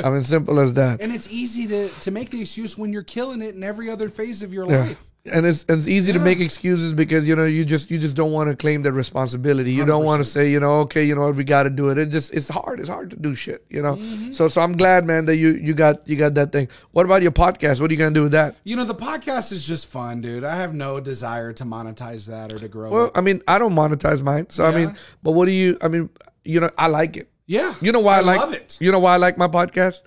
I mean, simple as that. And it's easy to make the excuse when you're killing it in every other phase of your life. And it's easy to make excuses because, you know, you just don't want to claim the responsibility. You 100%. Don't want to say, you know, okay, you know what, we got to do it. It's hard. It's hard to do shit, you know. So I'm glad, man, that you got that thing. What about your podcast? What are you gonna do with that? You know, the podcast is just fun, dude. I have no desire to monetize that or to grow it. Well, I mean, I don't monetize mine. So I mean, but what do you? I mean, you know, I like it. Yeah. You know why I love it. You know why I like my podcast?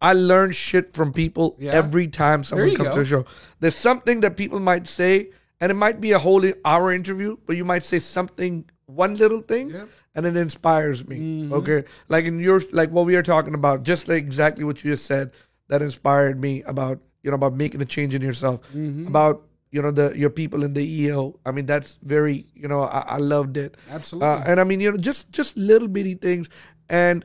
I learn shit from people every time someone comes to the show. There's something that people might say, and it might be a whole hour interview, but you might say something, one little thing, and it inspires me. Okay, like in yours, like what we are talking about, just like exactly what you just said, that inspired me about, you know, about making a change in yourself, about, you know, your people in the EO. I mean, that's very, you know, I loved it. Absolutely. And I mean, you know, just little bitty things, and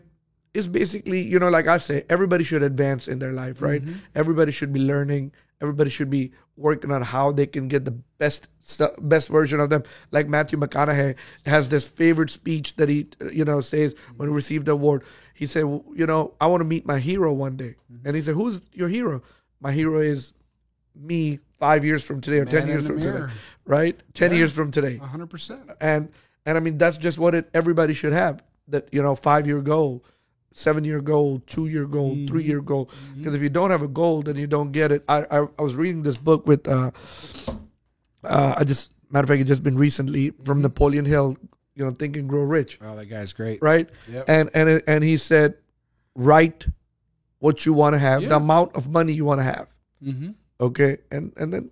it's basically, you know, like I say, everybody should advance in their life, right? Everybody should be learning. Everybody should be working on how they can get the best version of them. Like Matthew McConaughey has this favorite speech that he, you know, says when he received the award. He said, you know, I want to meet my hero one day. And he said, who's your hero? My hero is me 5 years from today or 10 years from today, right? 10 years from today. 100%. And I mean, that's just what everybody should have, that, you know, 5-year goal, 7-year goal, 2-year goal, 3-year goal. Because if you don't have a goal, then you don't get it. I was reading this book with matter of fact, it just been recently, from Napoleon Hill, you know, Think and Grow Rich. Oh, that guy's great. Right? Yep. And he said, write what you want to have, the amount of money you want to have. Okay? And then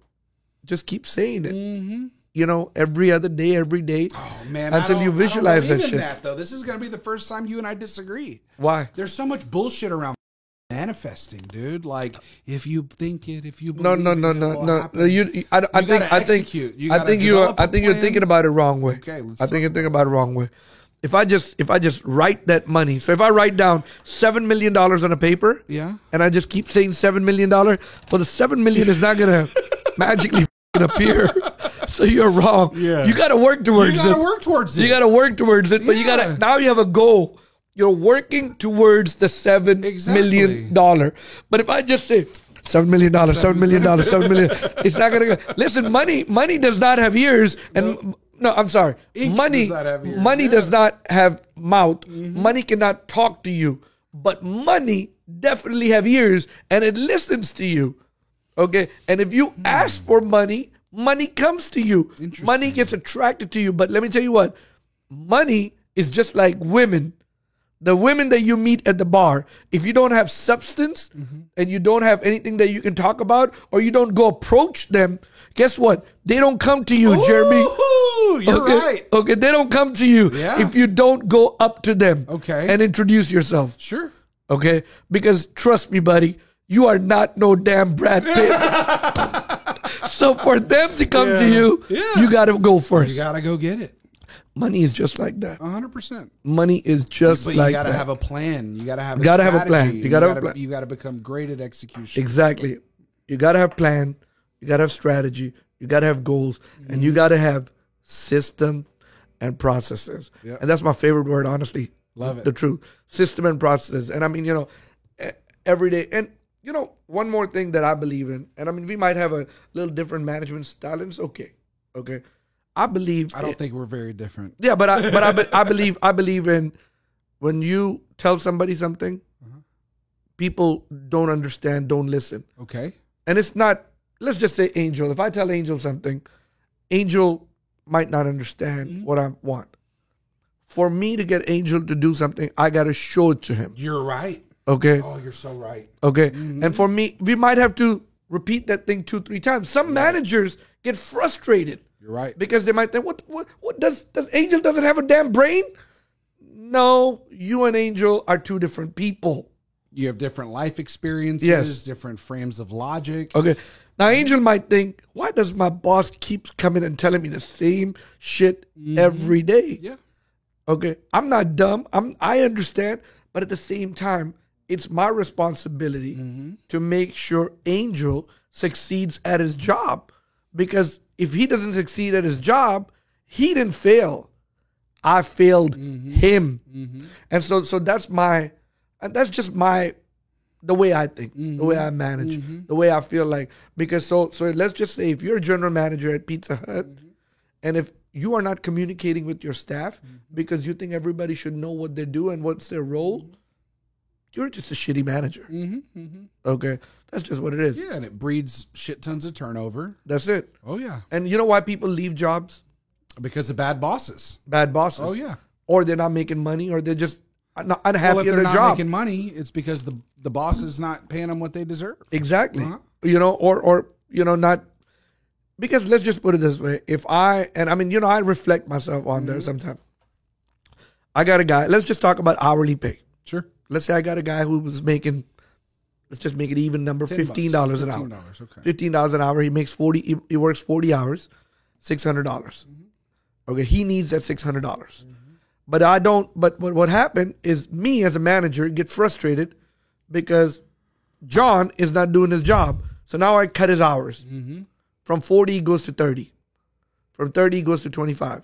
just keep saying it. You know, every other day, every day. Oh, man. Until you visualize that shit. That, though. This is going to be the first time you and I disagree. Why? There's so much bullshit around manifesting, dude. Like, if you think it, if you believe no. I think you're thinking about it wrong way. Okay, I think you're thinking about it wrong way. If I just write that money, so if I write down $7 million on a paper, and I just keep saying $7 million, well, the $7 million is not gonna magically appear. So you're wrong. Yeah. You got to work towards it. You got to work towards it. You got to work towards it, but you got to, now you have a goal. You're working towards the $7 million. But if I just say $7 million, $7 million, $7 million, it's not going to go. Listen, money does not have ears. And no, I'm sorry. Money does not have mouth. Money cannot talk to you. But money definitely have ears, and it listens to you. Okay? And if you ask for money, money comes to you. Money gets attracted to you. But let me tell you what, money is just like women. The women that you meet at the bar, if you don't have substance and you don't have anything that you can talk about, or you don't go approach them, guess what? They don't come to you, Jeremy. You're right. Okay, they don't come to you if you don't go up to them and introduce yourself. Sure. Okay? Because trust me, buddy, you are not no damn Brad Pitt. So for them to come to you, you got to go first. You got to go get it. Money is just like that. 100%. Money is just like that. But you got to have a plan. You got to have a strategy. Have a plan. You got to have a plan. You got to become great at execution. Exactly. You got to have plan. You got to have strategy. You got to have goals. And you got to have system and processes. Yep. And that's my favorite word, honestly. Love it. The truth. System and processes. And I mean, every day. And, one more thing that I believe in, and I mean, we might have a little different management style, and it's okay. Okay. I don't think we're very different. Yeah, but I believe in when you tell somebody something, people don't understand, don't listen. Okay. And it's not, let's just say Angel. If I tell Angel something, Angel might not understand what I want. For me to get Angel to do something, I got to show it to him. You're right. Okay. Oh, you're so right. Okay. And for me, we might have to repeat that thing 2-3 times. Some managers get frustrated. You're right. Because they might think, what does Angel doesn't have a damn brain? No, you and Angel are two different people. You have different life experiences, different frames of logic. Okay. Now, Angel might think, why does my boss keep coming and telling me the same shit every day? Yeah. Okay. I'm not dumb. I understand. But at the same time, it's my responsibility to make sure Angel succeeds at his job. Because if he doesn't succeed at his job, he didn't fail. I failed him. And so that's just the way I think, the way I manage, the way I feel like. Because so let's just say if you're a general manager at Pizza Hut, and if you are not communicating with your staff because you think everybody should know what they do and what's their role, you're just a shitty manager. Okay. That's just what it is. Yeah, and it breeds shit tons of turnover. That's it. Oh, yeah. And you know why people leave jobs? Because of bad bosses. Bad bosses. Oh, yeah. Or they're not making money, or they're just unhappy if in their they're not job. making money, it's because the boss is not paying them what they deserve. Exactly. Or not. Because let's just put it this way. I reflect myself on there sometimes. I got a guy, let's just talk about hourly pay. Sure. Let's say I got a guy who was making, let's just make it even number, $15 an hour. Okay. $15 an hour. He makes 40, he works 40 hours, $600. Okay, he needs that $600. But what happened is me as a manager get frustrated because John is not doing his job. So now I cut his hours. From 40 he goes to 30. From 30 he goes to 25.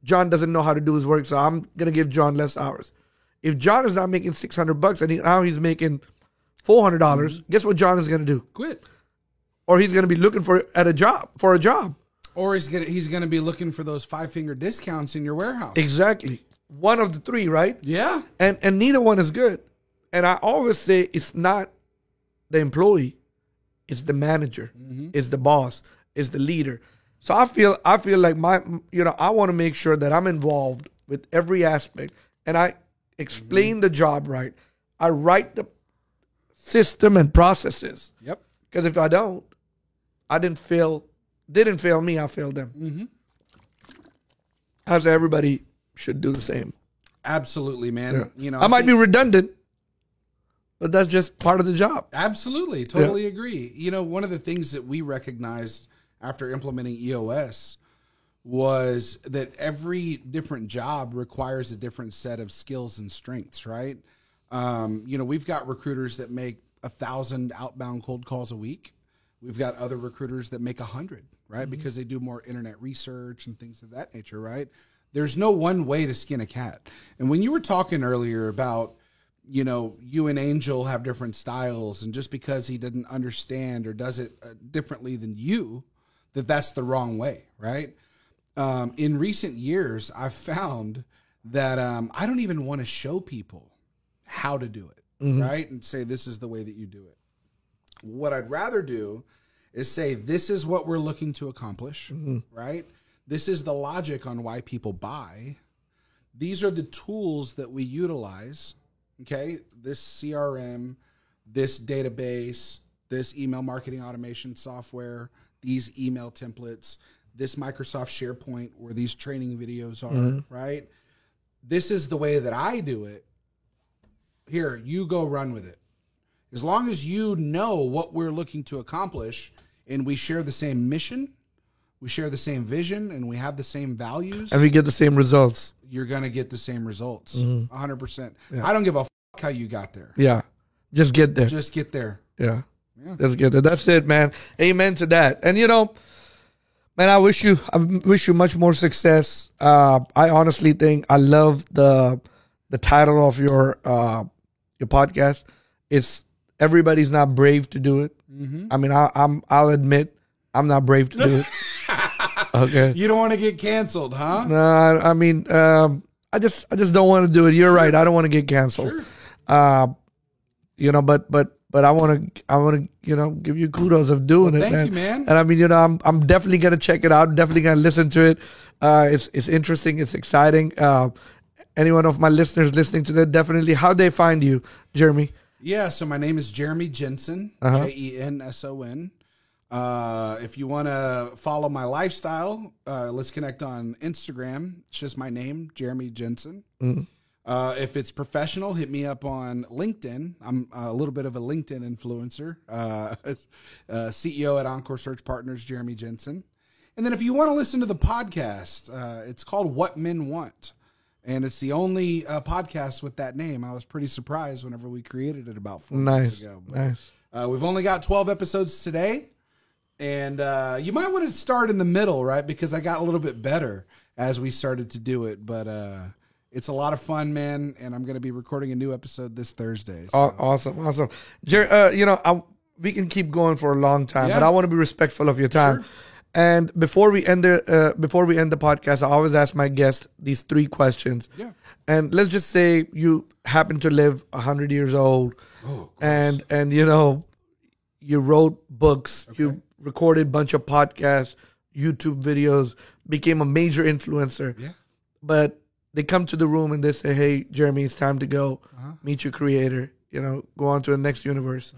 John doesn't know how to do his work, so I'm going to give John less hours. If John is not making $600 and now he's making $400, guess what John is going to do? Quit. Or he's going to be looking for a job. Or he's gonna be looking for those 5-finger discounts in your warehouse. Exactly. One of the three, right? Yeah. And neither one is good. And I always say it's not the employee, it's the manager, it's the boss, it's the leader. So I feel like I want to make sure that I'm involved with every aspect, and I explain the job right. I write the system and processes. Yep. Because if I don't, they didn't fail me, I failed them. I say everybody should do the same. Absolutely, man. Yeah. I might be redundant, but that's just part of the job. Absolutely. Totally agree. One of the things that we recognized after implementing EOS was that every different job requires a different set of skills and strengths, right? We've got recruiters that make 1,000 outbound cold calls a week. We've got other recruiters that make 100, right? Because they do more internet research and things of that nature, right? There's no one way to skin a cat. And when you were talking earlier about, you and Angel have different styles, and just because he didn't understand or does it differently than you, that's the wrong way, right? In recent years, I've found that I don't even want to show people how to do it, right? And say, this is the way that you do it. What I'd rather do is say, this is what we're looking to accomplish, right? This is the logic on why people buy. These are the tools that we utilize, okay? This CRM, this database, this email marketing automation software, these email templates, this Microsoft SharePoint where these training videos are, right? This is the way that I do it. Here, you go run with it. As long as you know what we're looking to accomplish and we share the same mission, we share the same vision, and we have the same values, and we get the same results, you're going to get the same results. 100%. I don't give a fuck how you got there. Yeah. Just get there. Just get there. Yeah. Just get there. That's it, man. Amen to that. And, man, I wish you much more success. I honestly think I love the title of your podcast. It's Everybody's Not Brave to Do It. I mean, I'll admit I'm not brave to do it. Okay. You don't want to get canceled, huh? No, I mean, I just don't want to do it. You're right. I don't want to get canceled. Sure. But I want to, give you kudos of doing it. Thank you, man. And I mean, I'm definitely gonna check it out. Definitely gonna listen to it. It's interesting. It's exciting. Any one of my listeners listening to that, definitely. How they find you, Jeremy? Yeah. So my name is Jeremy Jensen. Jenson. If you want to follow my lifestyle, let's connect on Instagram. It's just my name, Jeremy Jensen. If it's professional, hit me up on LinkedIn. I'm a little bit of a LinkedIn influencer. CEO at Encore Search Partners, Jeremy Jensen. And then if you want to listen to the podcast, it's called What Men Want. And it's the only podcast with that name. I was pretty surprised whenever we created it about 4 months ago. But, Nice. We've only got 12 episodes today. And you might want to start in the middle, right? Because I got a little bit better as we started to do it. But it's a lot of fun, man. And I'm going to be recording a new episode this Thursday. So. Awesome. We can keep going for a long time, but I want to be respectful of your time. Sure. And before we end the podcast, I always ask my guests these 3 questions. Yeah. And let's just say you happen to live 100 years old, and you wrote books, you recorded a bunch of podcasts, YouTube videos, became a major influencer. Yeah. But they come to the room and they say, "Hey, Jeremy, it's time to go meet your creator. Go on to the next universe."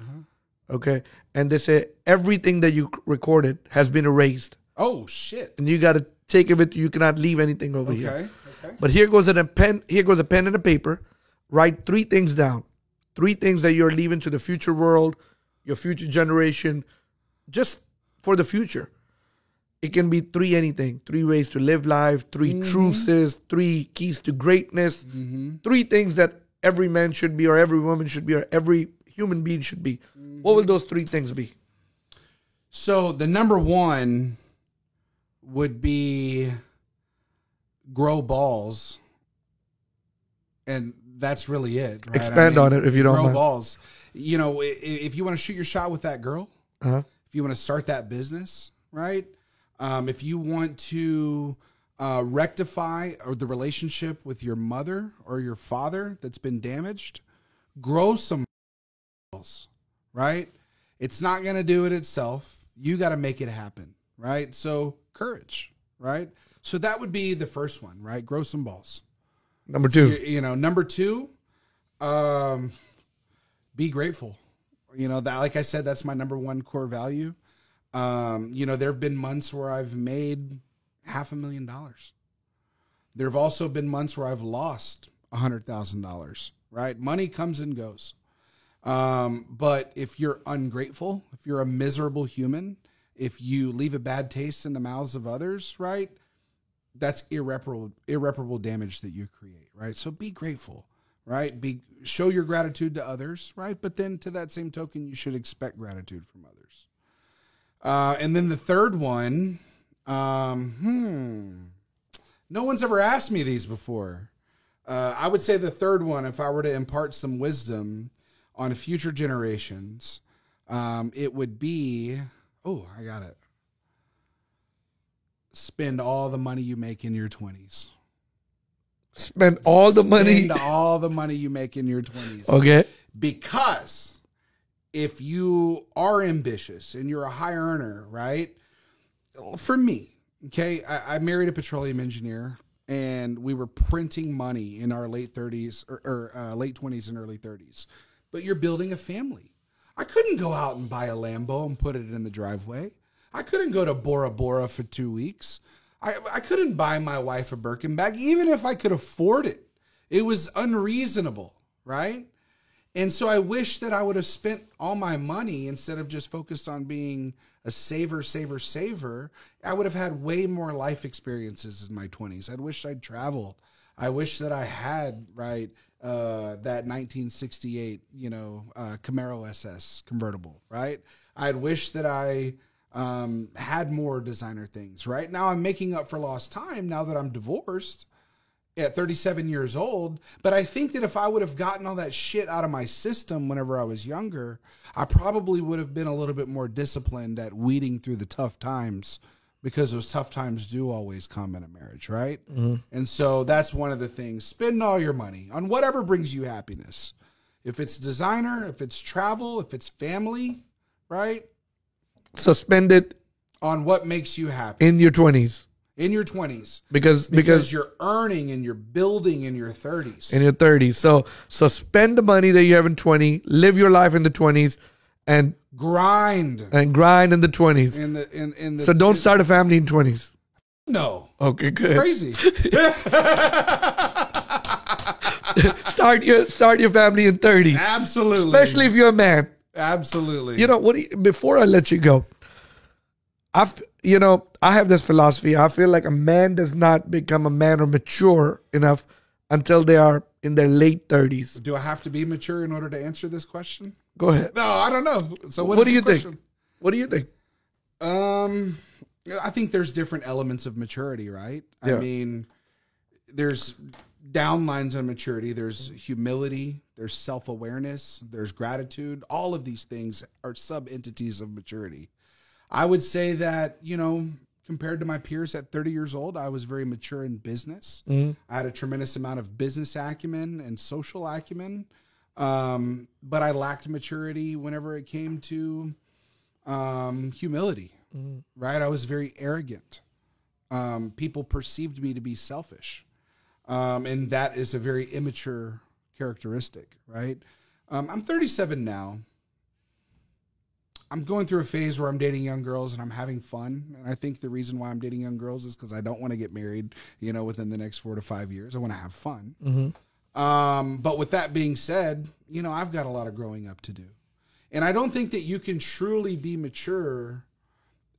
Okay. And they say everything that you recorded has been erased. Oh, shit. And you got to take of it. You cannot leave anything over here. Okay. But here goes a pen. Here goes a pen and a paper. Write 3 things down. 3 things that you're leaving to the future world, your future generation, just for the future. It can be 3 anything. 3 ways to live life, 3 truths, 3 keys to greatness, 3 things that every man should be, or every woman should be, or every human being should be. What will those 3 things be? So the number 1 would be grow balls. And that's really it. Right? Expand on it if you don't grow mind. balls. If you want to shoot your shot with that girl, Uh-huh. if you want to start that business, right? If you want to rectify the relationship with your mother or your father that's been damaged, grow some balls, right? It's not going to do it itself. You got to make it happen, right? So courage, right? So that would be the first one, right? Grow some balls. Number 2. So, number 2, be grateful. That, like I said, that's my number 1 core value. There have been months where I've made $500,000. There have also been months where I've lost $100,000, right? Money comes and goes. But if you're ungrateful, if you're a miserable human, if you leave a bad taste in the mouths of others, right? That's irreparable damage that you create, right? So be grateful, right? Show your gratitude to others, right? But then to that same token, you should expect gratitude from others. And then the third one, no one's ever asked me these before. I would say the third one, if I were to impart some wisdom on future generations, it would be, I got it. Spend all the money you make in your 20s. Spend all the money. Spend all the money you make in your 20s. Okay. Because if you are ambitious and you're a high earner, right? For me, okay, I married a petroleum engineer, and we were printing money in our late 30s or late 20s and early 30s. But you're building a family. I couldn't go out and buy a Lambo and put it in the driveway. I couldn't go to Bora Bora for 2 weeks. I couldn't buy my wife a Birkin bag, even if I could afford it. It was unreasonable, right? And so I wish that I would have spent all my money instead of just focused on being a saver. I would have had way more life experiences in my 20s. I wish I'd traveled. I wish that I had, that 1968, Camaro SS convertible, right? I'd wish that I had more designer things, right? Now I'm making up for lost time now that I'm divorced at 37 years old. But I think that if I would have gotten all that shit out of my system whenever I was younger, I probably would have been a little bit more disciplined at weeding through the tough times, because those tough times do always come in a marriage, right? Mm-hmm. And so that's one of the things. Spend all your money on whatever brings you happiness. If it's designer, if it's travel, if it's family, right? So spend it on what makes you happy. In your 20s. In your 20s. Because you're earning and you're building in your 30s. In your 30s. So spend the money that you have in 20, live your life in the 20s, and grind in the 20s. So don't start a family in 20s. No. Okay, good. Crazy. Start your family in 30. Absolutely. Especially if you're a man. Absolutely. Before I let you go, I have this philosophy. I feel like a man does not become a man or mature enough until they are in their late 30s. Do I have to be mature in order to answer this question? Go ahead. No, I don't know. So what do you think? What do you think? I think there's different elements of maturity, right? Yeah. I mean, there's downlines on maturity. There's humility. There's self-awareness. There's gratitude. All of these things are sub-entities of maturity. I would say that, compared to my peers at 30 years old, I was very mature in business. Mm-hmm. I had a tremendous amount of business acumen and social acumen. But I lacked maturity whenever it came to humility, right? I was very arrogant. People perceived me to be selfish. And that is a very immature characteristic, right? I'm 37 now. I'm going through a phase where I'm dating young girls and I'm having fun. And I think the reason why I'm dating young girls is because I don't want to get married, within the next 4 to 5 years. I want to have fun. Mm-hmm. But with that being said, I've got a lot of growing up to do. And I don't think that you can truly be mature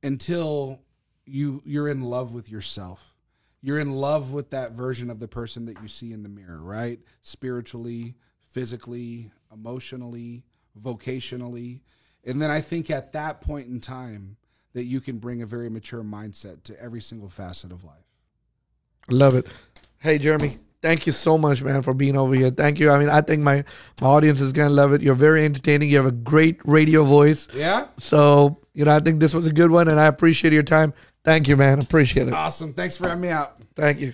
until you're in love with yourself. You're in love with that version of the person that you see in the mirror, right? Spiritually, physically, emotionally, vocationally. And then I think at that point in time that you can bring a very mature mindset to every single facet of life. Love it. Hey, Jeremy, thank you so much, man, for being over here. Thank you. I mean, I think my audience is going to love it. You're very entertaining. You have a great radio voice. Yeah. So, I think this was a good one, and I appreciate your time. Thank you, man. Appreciate it. Awesome. Thanks for having me out. Thank you.